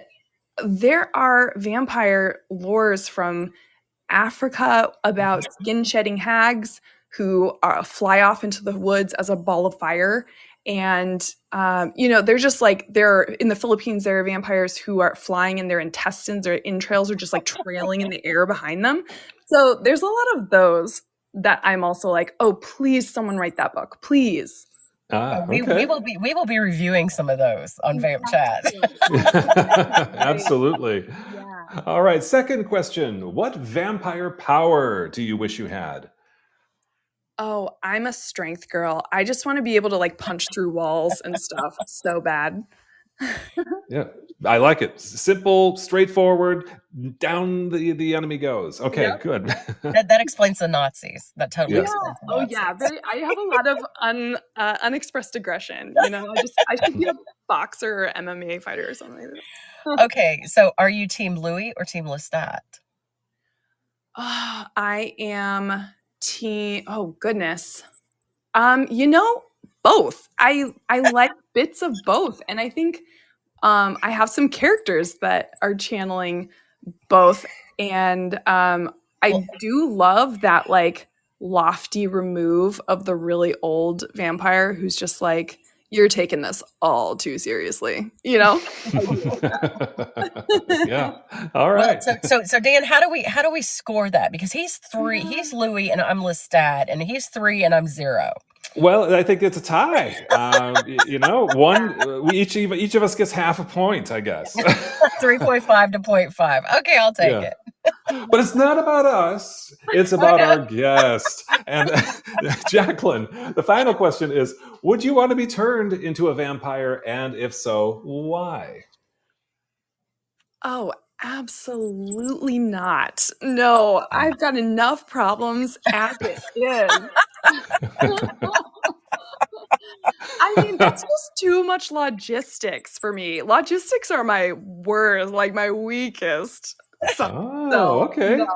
there are vampire lores from Africa about skin shedding hags who fly off into the woods as a ball of fire. And, they're just like, in the Philippines, there are vampires who are flying and their intestines or entrails are just like trailing in the air behind them. So there's a lot of those that I'm also like, oh, please, someone write that book, please. We will be reviewing some of those on Vamp Chat. Absolutely. Yeah. All right. Second question. What vampire power do you wish you had? Oh, I'm a strength girl. I just want to be able to like punch through walls and stuff so bad. Yeah, I like it. Simple, straightforward, down the enemy goes. Okay, yep. Good. that explains the Nazis. That totally explains the Nazis. I have a lot of unexpressed aggression. I should be a boxer or MMA fighter or something like that. Okay, so are you Team Louis or Team Lestat? I am team. Oh goodness. Both. I like bits of both, and I think I have some characters that are channeling both, and I do love that like lofty remove of the really old vampire who's just like, you're taking this all too seriously, Yeah. All right. Well, so Dan, how do we score that? Because he's 3, he's Louis and I'm Lestat, and he's 3 and I'm 0. Well, I think it's a tie. Each of us gets half a point, I guess. 3.5 to 0.5. Okay, I'll take it. But it's not about us. It's about our guest. And Jacqueline, the final question is, would you want to be turned into a vampire? And if so, why? Oh, absolutely not. No, I've got enough problems as it is. I mean, that's just too much logistics for me. Logistics are my worst, like my weakest. Okay. No,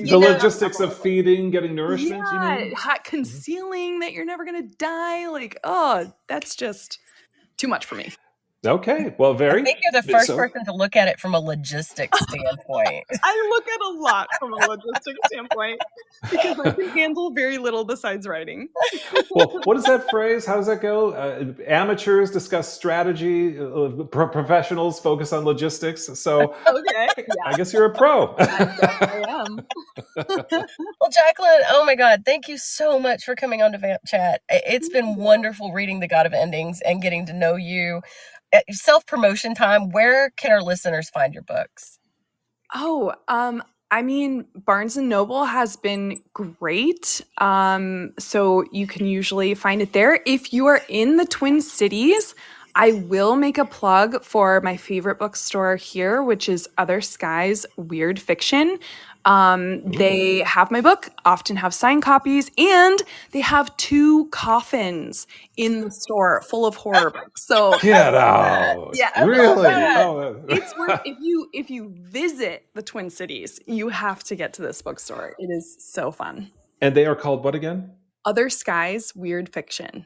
the logistics of feeding, getting nourishment. Yeah, you mean? Concealing that you're never gonna die. Like, that's just too much for me. Okay, well, I think you're the first person to look at it from a logistics standpoint. I look at a lot from a logistics standpoint because I can handle very little besides writing. Well, what is that phrase? How does that go? Amateurs discuss strategy, professionals focus on logistics. So okay, yeah. I guess you're a pro. I am. Well, Jacqueline, oh my God, thank you so much for coming on to Vamp Chat. It's been wonderful reading The God of Endings and getting to know you. self-promotion time. Where can our listeners find your books? Oh, I mean, Barnes and Noble has been great. So you can usually find it there. If you are in the Twin Cities, I will make a plug for my favorite bookstore here, which is Other Skies Weird Fiction. They have my book, often have signed copies, and they have 2 coffins in the store full of horror books. So Get out! yeah, Really? that. Oh, it's worth if you visit the Twin Cities, you have to get to this bookstore. It is so fun. and they are called what again? Other Skies Weird Fiction.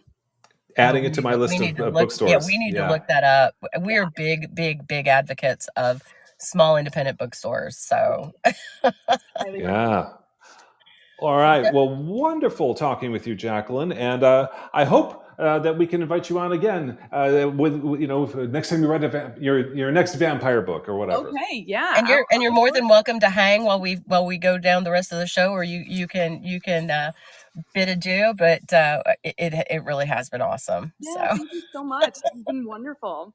Adding it to my list of bookstores. Yeah, we need to look that up. We are big advocates of small independent bookstores. So yeah. All right. Well, wonderful talking with you, Jacqueline, and I hope that we can invite you on again with next time you write your next vampire book or whatever. Okay, yeah. And you're more than welcome to hang while we go down the rest of the show, or you can bid adieu. But it really has been awesome. Yeah, So thank you so much. It's been wonderful.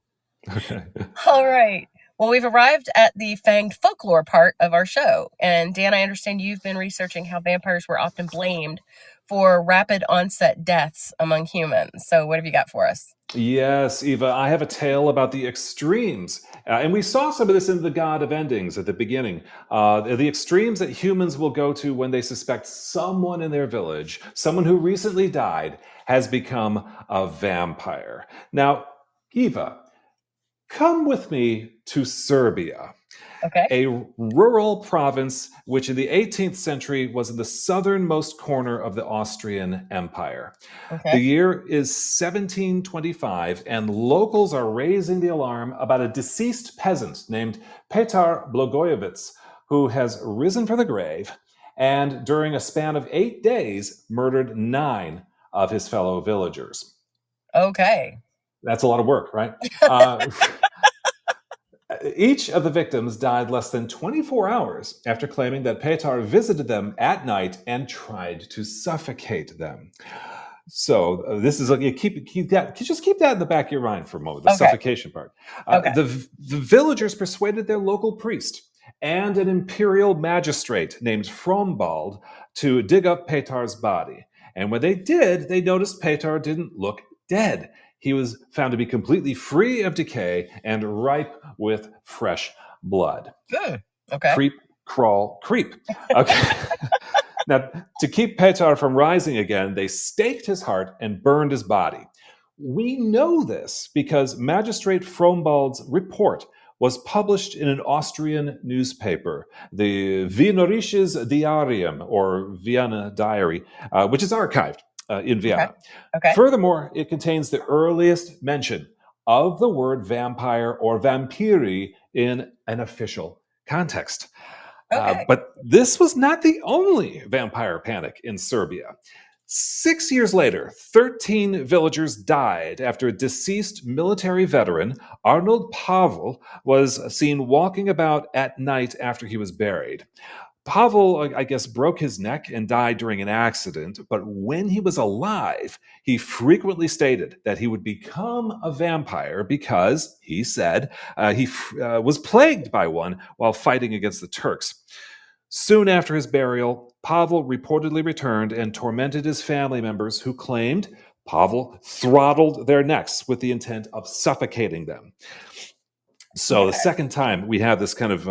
Okay. all right. Well, we've arrived at the fanged folklore part of our show. And Dan, I understand you've been researching how vampires were often blamed for rapid onset deaths among humans. So what have you got for us? Yes, Eva, I have a tale about the extremes. And we saw some of this in The God of Endings at the beginning. The extremes that humans will go to when they suspect someone in their village, someone who recently died, has become a vampire. Now, Eva, come with me to Serbia, Okay. a rural province which in the 18th century was in the southernmost corner of the Austrian Empire. Okay. The year is 1725, and locals are raising the alarm about a deceased peasant named Petar Blagojevich, who has risen from the grave and during a span of 8 days murdered 9 of his fellow villagers. Okay. That's a lot of work, right? Each of the victims died less than 24 hours after claiming that Petar visited them at night and tried to suffocate them. So this is like you keep that. Just keep that in the back of your mind for a moment. The suffocation part. The villagers persuaded their local priest and an imperial magistrate named Frombald to dig up Petar's body. And when they did, they noticed Petar didn't look dead. He was found to be completely free of decay and ripe with fresh blood. Okay. Creep, crawl, creep. Okay. Now, to keep Petar from rising again, they staked his heart and burned his body. We know this because Magistrate Frombald's report was published in an Austrian newspaper, the Wienerisches Diarium, or Vienna Diary, which is archived in Vienna. Okay. Furthermore, it contains the earliest mention of the word vampire or vampiri in an official context. But this was not the only vampire panic in Serbia. 6 years later, 13 villagers died after a deceased military veteran, Arnold Pavel, was seen walking about at night after he was buried. Pavel, I guess, broke his neck and died during an accident, but when he was alive, he frequently stated that he would become a vampire because, he said, he was plagued by one while fighting against the Turks. Soon after his burial, Pavel reportedly returned and tormented his family members who claimed Pavel throttled their necks with the intent of suffocating them. So the second time we have this kind of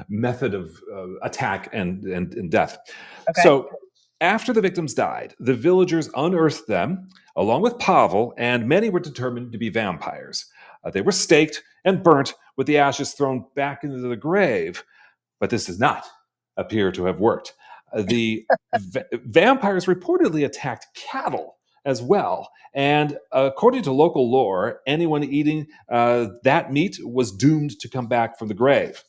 method of attack and death. So after the victims died, the villagers unearthed them along with Pavel, and many were determined to be vampires. They were staked and burnt with the ashes thrown back into the grave. But this does not appear to have worked. The vampires reportedly attacked cattle as well. And according to local lore, anyone eating that meat was doomed to come back from the grave.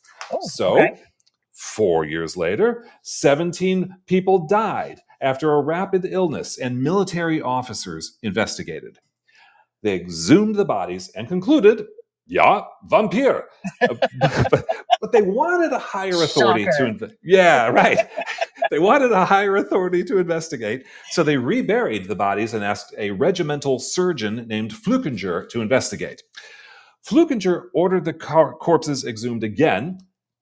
4 years later, 17 people died after a rapid illness, and military officers investigated. They exhumed the bodies and concluded, yeah, vampire. But they wanted a higher authority to investigate. Yeah, right. They wanted a higher authority to investigate. So they reburied the bodies and asked a regimental surgeon named Flukinger to investigate. Flukinger ordered the corpses exhumed again,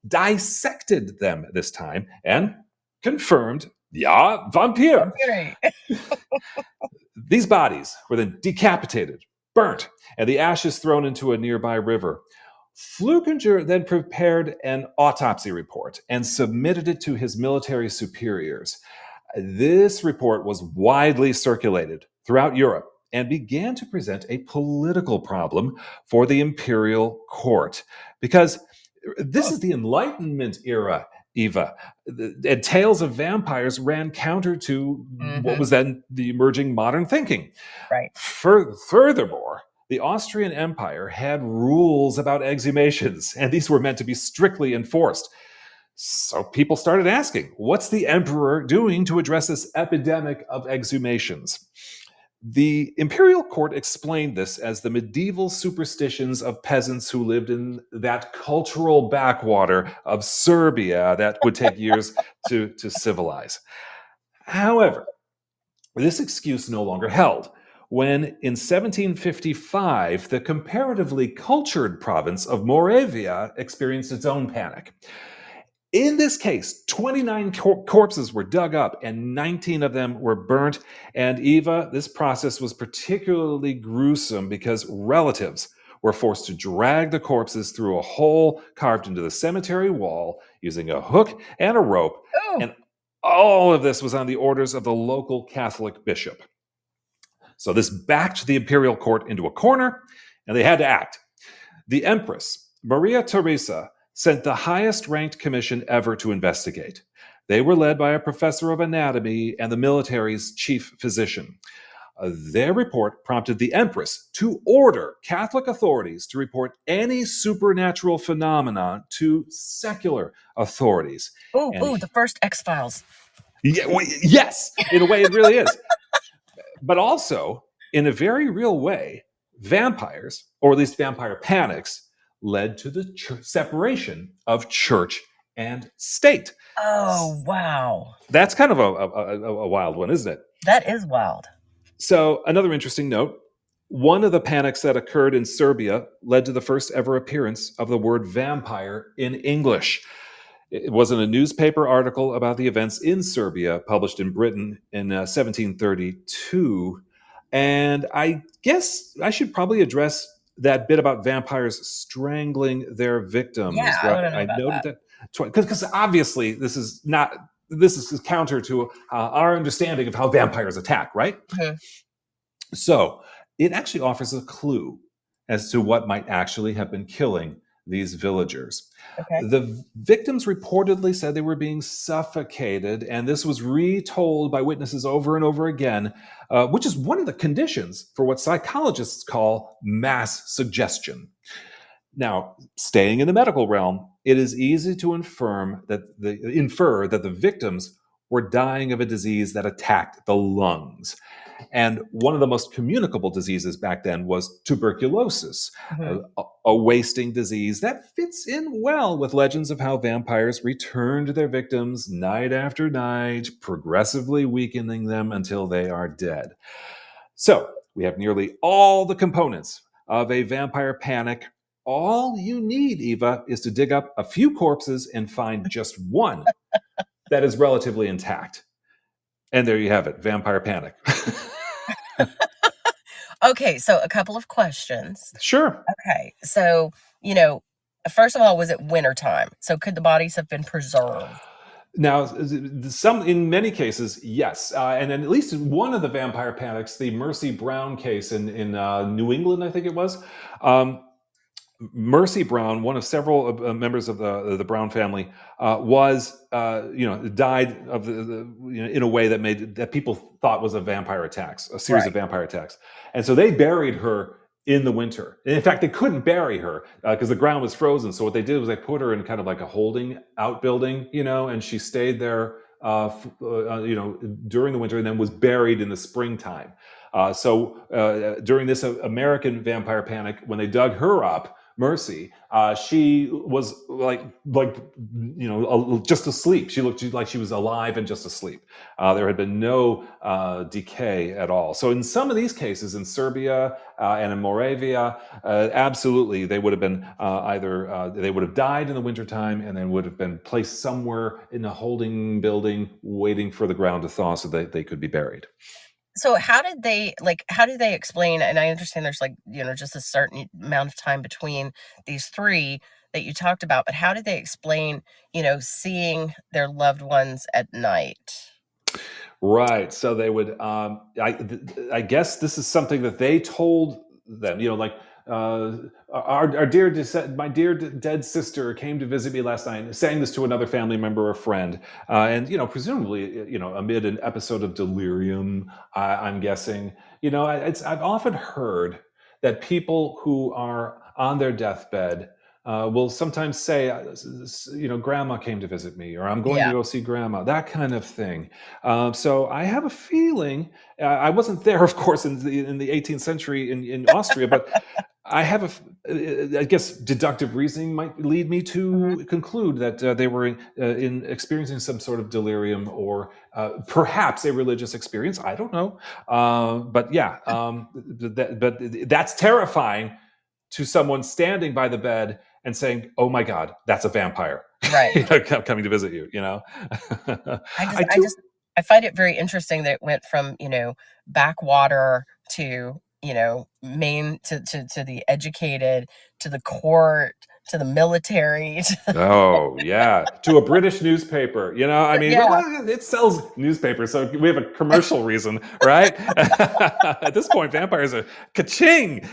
dissected them this time, and confirmed, ja, Vampir. These bodies were then decapitated, burnt, and the ashes thrown into a nearby river. Flukinger then prepared an autopsy report and submitted it to his military superiors. This report was widely circulated throughout Europe and began to present a political problem for the imperial court, because this is the Enlightenment era, Eva. And tales of vampires ran counter to what was then the emerging modern thinking. Right. Furthermore, the Austrian Empire had rules about exhumations, and these were meant to be strictly enforced. So people started asking, what's the emperor doing to address this epidemic of exhumations? The imperial court explained this as the medieval superstitions of peasants who lived in that cultural backwater of Serbia that would take years to civilize. However, this excuse no longer held when, in 1755, the comparatively cultured province of Moravia experienced its own panic. In this case, 29 corpses were dug up and 19 of them were burnt. And Eva, this process was particularly gruesome because relatives were forced to drag the corpses through a hole carved into the cemetery wall using a hook and a rope. Ooh. And all of this was on the orders of the local Catholic bishop. So this backed the imperial court into a corner, and they had to act. The Empress, Maria Theresa, sent the highest-ranked commission ever to investigate. They were led by a professor of anatomy and the military's chief physician. Their report prompted the Empress to order Catholic authorities to report any supernatural phenomenon to secular authorities. Ooh, the first X-Files. Yeah, yes, in a way it really is. But also, in a very real way, vampires, or at least vampire panics, led to the separation of church and state. Oh, wow. That's kind of a wild one, isn't it? That is wild. So another interesting note, one of the panics that occurred in Serbia led to the first ever appearance of the word vampire in English. It was in a newspaper article about the events in Serbia published in Britain in 1732. And I guess I should probably address that bit about vampires strangling their victims. Yeah, I want to know about noted that because obviously this is counter to our understanding of how vampires attack, right? Mm-hmm. So it actually offers a clue as to what might actually have been killing these villagers. Okay. The victims reportedly said they were being suffocated, and this was retold by witnesses over and over again, which is one of the conditions for what psychologists call mass suggestion. Now, staying in the medical realm, it is easy to infer that the victims were dying of a disease that attacked the lungs. And one of the most communicable diseases back then was tuberculosis, a wasting disease that fits in well with legends of how vampires returned their victims night after night, progressively weakening them until they are dead. So we have nearly all the components of a vampire panic. All you need, Eva, is to dig up a few corpses and find just one that is relatively intact. And there you have it, vampire panic. Okay, so a couple of questions. Sure. Okay, so, first of all, was it wintertime? So could the bodies have been preserved? Now, in many cases, yes. And then at least in one of the vampire panics, the Mercy Brown case in New England, I think it was, Mercy Brown, one of several members of the Brown family, died of in a way that people thought was a series of vampire attacks, and so they buried her in the winter. And in fact, they couldn't bury her because the ground was frozen. So what they did was they put her in kind of like a holding outbuilding, and she stayed there, during the winter, and then was buried in the springtime. So during this American vampire panic, when they dug her up, Mercy, she was just asleep. She looked like she was alive and just asleep. There had been no decay at all. So in some of these cases, in Serbia and in Moravia, absolutely, they would have been either they would have died in the wintertime and then would have been placed somewhere in a holding building, waiting for the ground to thaw so that they could be buried. So how did they explain, and I understand there's just a certain amount of time between these three that you talked about, but how did they explain, seeing their loved ones at night? Right. So they would, I guess this is something that they told them, our my dear dead sister came to visit me last night, saying this to another family member or friend. And, presumably, amid an episode of delirium, I'm guessing, I've often heard that people who are on their deathbed will sometimes say, grandma came to visit me, or I'm going to go see grandma, that kind of thing. So I have a feeling, I wasn't there, of course, in the 18th century in Austria, but I have I guess deductive reasoning might lead me to conclude that they were in experiencing some sort of delirium or perhaps a religious experience. I don't know. But yeah, but that's terrifying to someone standing by the bed and saying, "Oh my God, that's a vampire, right? Coming to visit you." I find it very interesting that it went from backwater to main to the educated, to the court, to the military. Oh yeah, to a British newspaper. I mean, it sells newspapers, so we have a commercial reason, right? At this point, vampires are ka-ching.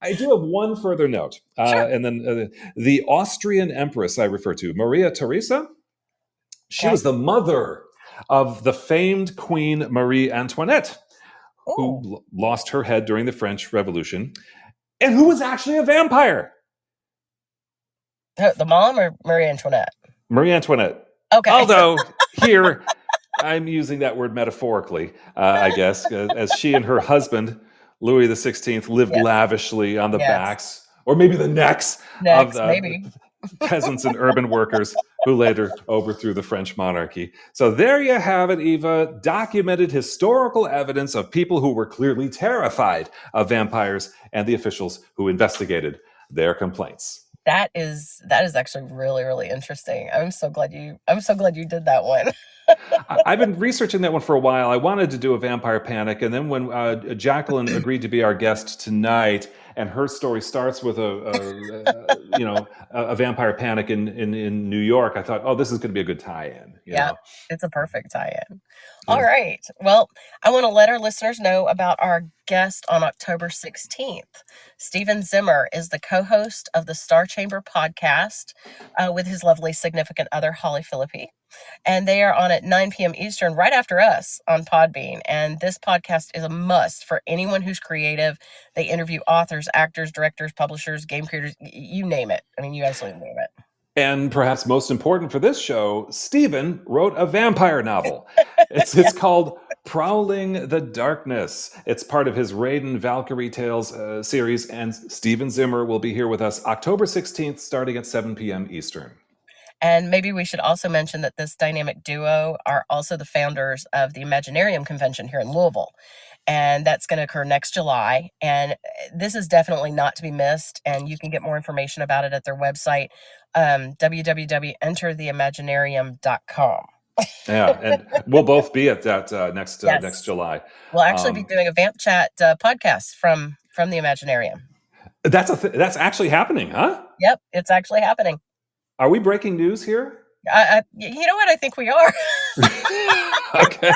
I do have one further note, Sure. and then the Austrian empress I refer to, Maria Theresa. She Okay. was the mother of the famed Queen Marie Antoinette, who lost her head during the French Revolution, and who was actually a vampire. The mom or Marie Antoinette? Marie Antoinette. Okay. Although here, I'm using that word metaphorically, I guess, as she and her husband, Louis XVI, lived lavishly on the backs, or maybe the necks of the peasants and urban workers who later overthrew the French monarchy. So there you have it, Eva. Documented historical evidence of people who were clearly terrified of vampires and the officials who investigated their complaints. That is actually really, really interesting. I'm so glad you did that one. I've been researching that one for a while. I wanted to do a vampire panic, and then when Jacqueline agreed to be our guest tonight, and her story starts with a vampire panic in New York, I thought, oh, this is going to be a good tie-in. It's a perfect tie-in. All right. Well, I want to let our listeners know about our guest on October 16th. Stephen Zimmer is the co-host of the Star Chamber podcast with his lovely significant other, Holly Philippi. And they are on at 9 p.m. Eastern, right after us on Podbean. And this podcast is a must for anyone who's creative. They interview authors, actors, directors, publishers, game creators, you name it. I mean, you absolutely name it. And perhaps most important for this show, Stephen wrote a vampire novel. It's called Prowling the Darkness. It's part of his Raiden Valkyrie Tales series, and Stephen Zimmer will be here with us October 16th, starting at 7 p.m. Eastern. And maybe we should also mention that this dynamic duo are also the founders of the Imaginarium convention here in Louisville. And that's going to occur next July. And this is definitely not to be missed. And you can get more information about it at their website, www.entertheimaginarium.com. Yeah, and we'll both be at that next July. We'll actually be doing a Vamp Chat podcast from the Imaginarium. That's actually happening, huh? Yep, it's actually happening. Are we breaking news here? You know what? I think we are. Okay.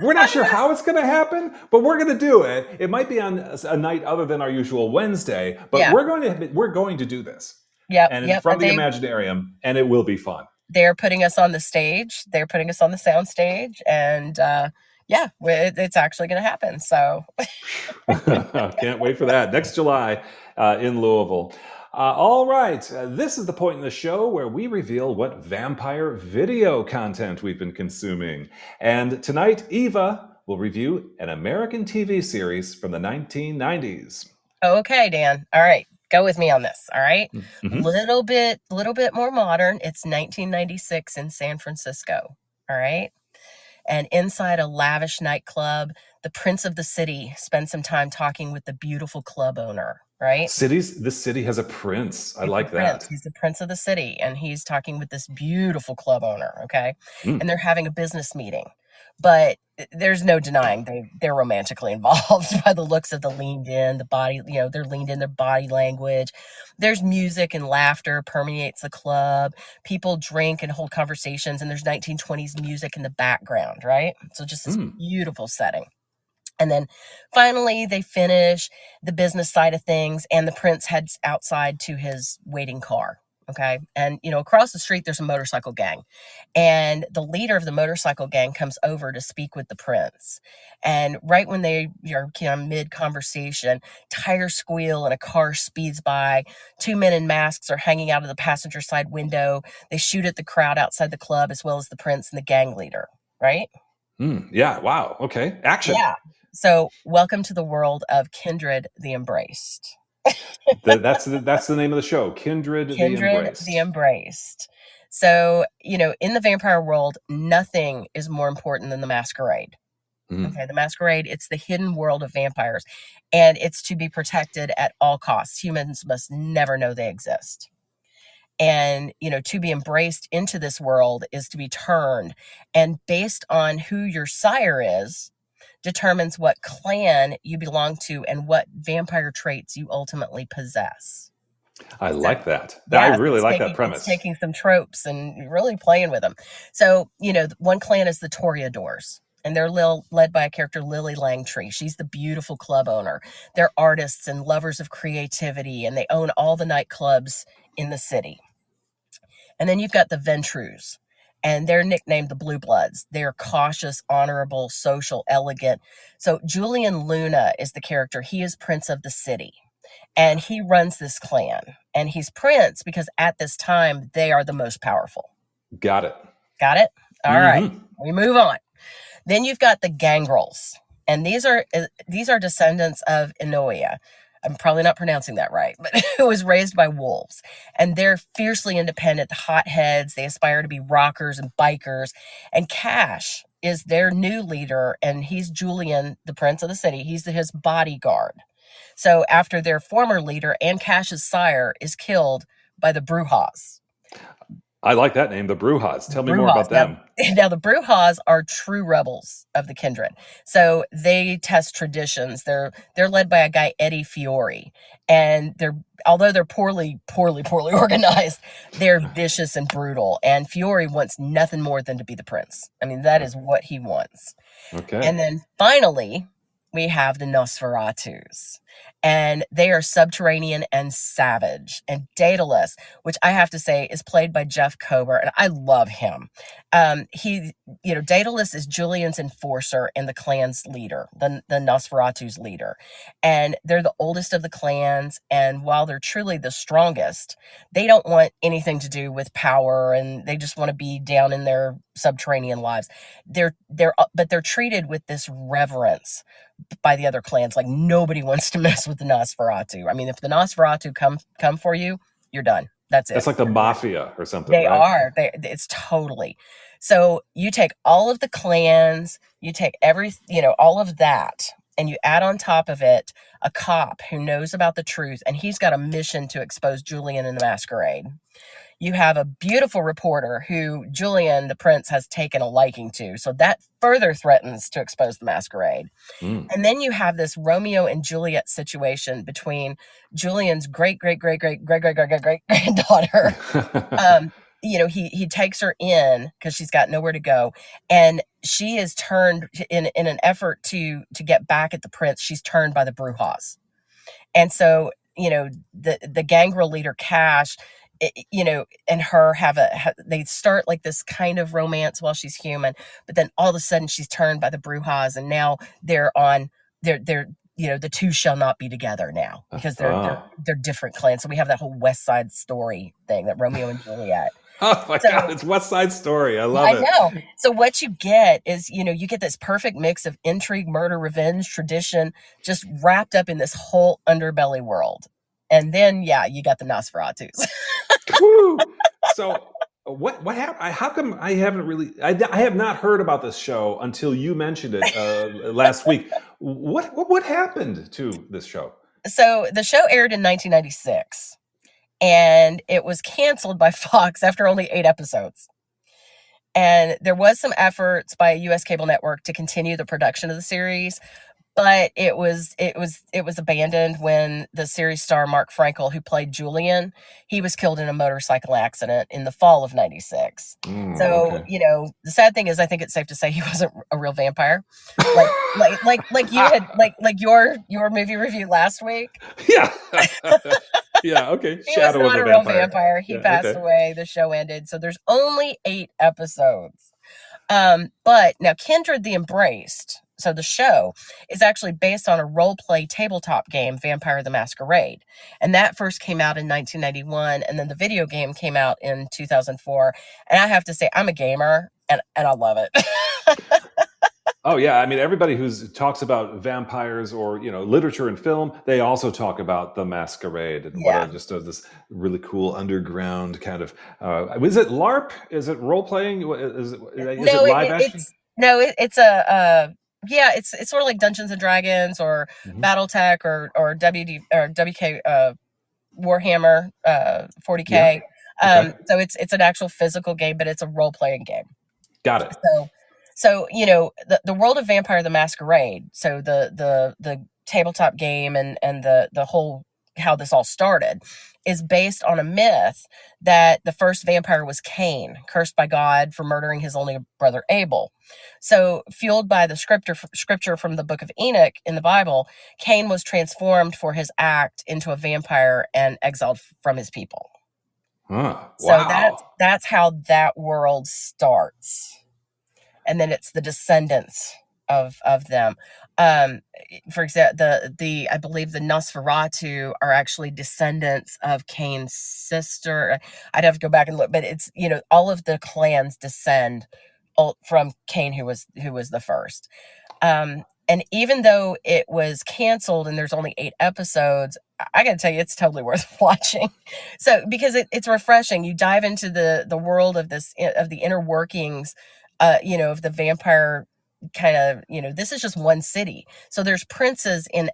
We're not sure how it's going to happen, but we're going to do it. It might be on a night other than our usual Wednesday, but we're going to do this. Yeah, and it's from the Imaginarium, and it will be fun. They're putting us on the stage. They're putting us on the sound stage, and it's actually going to happen. So can't wait for that next July in Louisville. All right, this is the point in the show where we reveal what vampire video content we've been consuming. And tonight, Eva will review an American TV series from the 1990s. Okay, Dan. All right. Go with me on this. All right. Mm-hmm. Little bit more modern. It's 1996 in San Francisco. All right. And inside a lavish nightclub, the prince of the city spends some time talking with the beautiful club owner, right? This city has a prince. I He's the like prince. that. He's the prince of the city, and he's talking with this beautiful club owner. Okay, Mm. and they're having a business meeting, but there's no denying they're romantically involved by the looks of the leaned in, the body. They're leaned in, their body language. There's music and laughter permeates the club. People drink and hold conversations, and there's 1920s music in the background. Right, so just this beautiful setting. And then finally, they finish the business side of things, and the prince heads outside to his waiting car. Okay. And, across the street, there's a motorcycle gang. And the leader of the motorcycle gang comes over to speak with the prince. And right when they are mid conversation, tires squeal and a car speeds by. Two men in masks are hanging out of the passenger side window. They shoot at the crowd outside the club, as well as the prince and the gang leader. Right? Yeah. Wow. Okay. Action. Yeah. So, welcome to the world of Kindred the Embraced. That's the name of the show, Kindred the Kindred the Embraced. Embraced. So, in the vampire world, nothing is more important than the masquerade. Okay, the masquerade, it's the hidden world of vampires, and it's to be protected at all costs. Humans must never know they exist. And, to be embraced into this world is to be turned. And based on who your sire is, determines what clan you belong to and what vampire traits you ultimately possess. I So, like that. I yeah, really like that it's premise. taking some tropes and really playing with them. So, one clan is the Toreadors, and they're led by a character, Lily Langtree. She's the beautiful club owner. They're artists and lovers of creativity, and they own all the nightclubs in the city. And then you've got the Ventrus, and they're nicknamed the Blue Bloods. They're cautious, honorable, social, elegant. So Julian Luna is the character. He is prince of the city, and he runs this clan. And he's prince because at this time, they are the most powerful. Got it. Got it? All right. We move on. Then you've got the Gangrels, and these are descendants of Inoia. I'm probably not pronouncing that right, but who was raised by wolves. And they're fiercely independent, hotheads. They aspire to be rockers and bikers. And Cash is their new leader, and he's Julian, the prince of the city. He's his bodyguard. So after their former leader and Cash's sire is killed by the Brujas. I like that name, the Brujas. Tell me more about them. Now, the Brujas are true rebels of the kindred. So they test traditions. They're led by a guy, Eddie Fiore, and although they're poorly organized, they're vicious and brutal. And Fiore wants nothing more than to be the prince. I mean, that is what he wants. Okay. And then finally, we have the Nosferatus, and they are subterranean and savage. And Daedalus, which I have to say is played by Jeff Kober, and I love him. Daedalus is Julian's enforcer and the clan's leader, the Nosferatu's leader. And they're the oldest of the clans, and while they're truly the strongest, they don't want anything to do with power, and they just want to be down in their subterranean lives. But they're treated with this reverence by the other clans. Like, nobody wants to mess with the Nosferatu. I mean, if the Nosferatu come for you, you're done. That's it. That's like the mafia or something. They right? are. It's totally. So you take all of the clans, you take all of that, and you add on top of it a cop who knows about the truth, and he's got a mission to expose Julian in the masquerade. You have a beautiful reporter who Julian, the prince, has taken a liking to. So that further threatens to expose the masquerade. And then you have this Romeo and Juliet situation between Julian's great granddaughter. He takes her in because she's got nowhere to go. And she is turned in an effort to get back at the prince. She's turned by the Brujas. And so, the gangrel leader, Cash, and her they start like this kind of romance while she's human, but then all of a sudden she's turned by the Brujas, and now they're the two shall not be together now because they're different clans. So we have that whole West Side Story thing, that Romeo and Juliet. Oh my So God, it's West Side Story. I love I it. know. So what you get is, you get this perfect mix of intrigue, murder, revenge, tradition, just wrapped up in this whole underbelly world. And then, yeah, you got the Nosferatus. Whew. So what happened? How come I haven't really? I have not heard about this show until you mentioned it last week. What happened to this show? So the show aired in 1996, and it was canceled by Fox after only 8 episodes. And there was some efforts by a U.S. cable network to continue the production of the series, but it was abandoned when the series star Mark Frankel, who played Julian, he was killed in a motorcycle accident in the fall of '96. So, Okay. the sad thing is, I think it's safe to say he wasn't a real vampire, like you had like your movie review last week. Yeah. Yeah. Okay. He was Shadow of not a a real vampire. vampire. He Yeah. passed Okay. away. The show ended. So there's only 8 episodes. But now Kindred the Embraced, so the show is actually based on a role play tabletop game, Vampire the Masquerade. And that first came out in 1991, and then the video game came out in 2004. And I have to say, I'm a gamer, and I love it. Oh yeah, I mean everybody who talks about vampires or literature and film, they also talk about the Masquerade and what Yeah. a just this really cool underground kind of. Is it LARP? Is it role playing? Is it No, live action? it's a yeah, it's sort of like Dungeons and Dragons or Mhm. BattleTech or WK Warhammer 40K. Yeah. Okay. So it's an actual physical game, but it's a role playing game. Got it. So the world of Vampire the Masquerade. So the tabletop game and the whole how this all started is based on a myth that the first vampire was Cain, cursed by God for murdering his only brother Abel. So, fueled by the scripture from the book of Enoch in the Bible, Cain was transformed for his act into a vampire and exiled from his people. Huh. So Wow. that's how that world starts. And then it's the descendants of them. For example, I believe the Nosferatu are actually descendants of Cain's sister. I'd have to go back and look, but it's all of the clans descend from Cain, who was the first. And even though it was canceled and there's only 8 episodes, I got to tell you, it's totally worth watching. So because it's refreshing, you dive into the world of the inner workings, of the vampire kind of. This is just one city, so there's princes in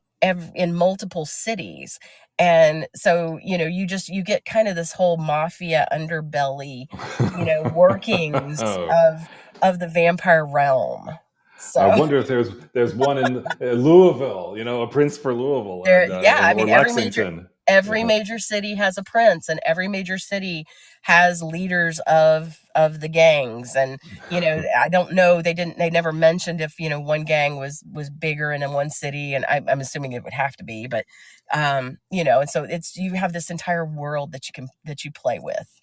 multiple cities, and so you get kind of this whole mafia underbelly, workings of the vampire realm. So I wonder if there's one in Louisville, a prince for Louisville, I or mean Lexington. every major city has a prince, and every major city has leaders of the gangs. And I don't know, they never mentioned if one gang was bigger and in one city, and I'm assuming it would have to be, but and so you have this entire world that you play with.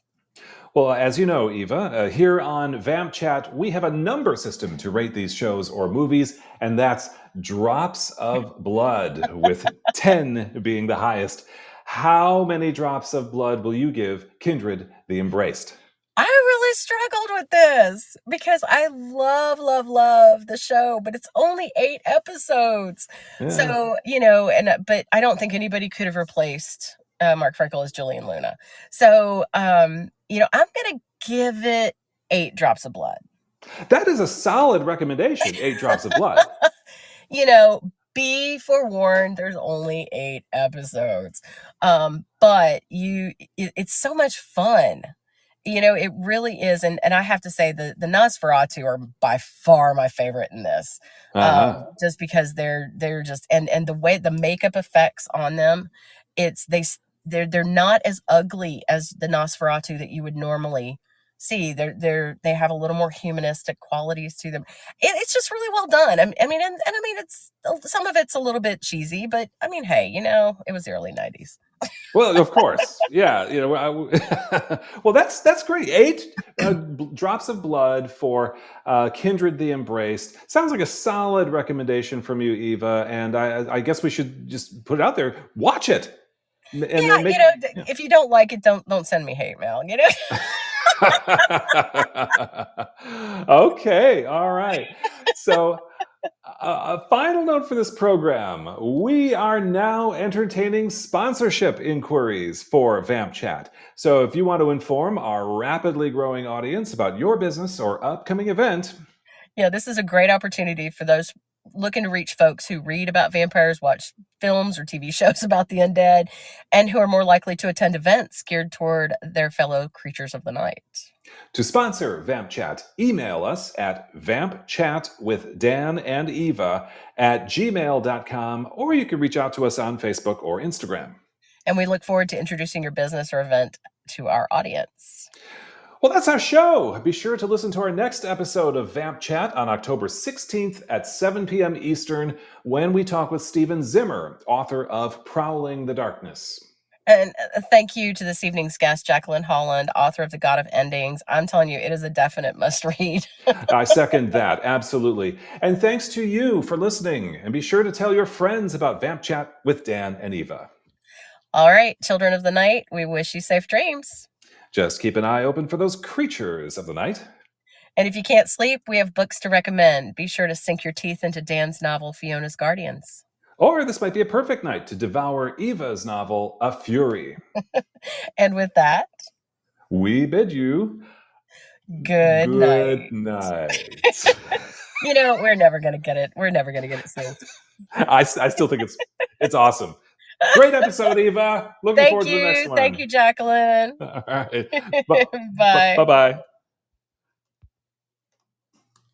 Well, as you know, Eva, here on Vamp Chat, we have a number system to rate these shows or movies, and that's drops of blood, with 10 being the highest. How many drops of blood will you give Kindred the Embraced? I really struggled with this because I love, love, love the show, but it's only 8 episodes. Yeah. So, but I don't think anybody could have replaced Mark Frankel as Julian Luna. So, I'm going to give it 8 drops of blood. That is a solid recommendation, 8 drops of blood. Be forewarned, there's only 8 episodes. But it's so much fun. It really is. And I have to say the Nosferatu are by far my favorite in this. Just because they're just, and the way the makeup effects on them, they're not as ugly as the Nosferatu that you would normally see. They have a little more humanistic qualities to them. It's just really well done. I mean, it's some of it's a little bit cheesy, but I mean, hey, it was the early 90s. Well, of course, yeah. Well, that's great. 8 drops of blood for Kindred the Embraced. Sounds like a solid recommendation from you, Eva. And I guess we should just put it out there. Watch it. If you don't like it, don't send me hate mail. Okay, all right. So, a final note for this program. We are now entertaining sponsorship inquiries for Vamp Chat. So, if you want to inform our rapidly growing audience about your business or upcoming event, yeah, this is a great opportunity for those looking to reach folks who read about vampires, watch films or TV shows about the undead, and who are more likely to attend events geared toward their fellow creatures of the night. To sponsor Vamp Chat, email us at vampchatwithdanandeva@gmail.com, or you can reach out to us on Facebook or Instagram. And we look forward to introducing your business or event to our audience. Well, that's our show. Be sure to listen to our next episode of Vamp Chat on October 16th at 7 p.m. Eastern, when we talk with Steven Zimmer, author of Prowling the Darkness. And thank you to this evening's guest, Jacqueline Holland, author of The God of Endings. I'm telling you, it is a definite must-read. I second that, absolutely. And thanks to you for listening. And be sure to tell your friends about Vamp Chat with Dan and Eva. All right, children of the night, we wish you safe dreams. Just keep an eye open for those creatures of the night. And if you can't sleep, we have books to recommend. Be sure to sink your teeth into Dan's novel, Fiona's Guardians. Or this might be a perfect night to devour Eva's novel, A Fury. And with that, we bid you good night. night. You know, we're never going to get it. We're never going to get it soon. I still think it's awesome. Great episode, Eva. Looking forward to the next one. Thank you, Jacqueline. All right. Bye. Bye-bye.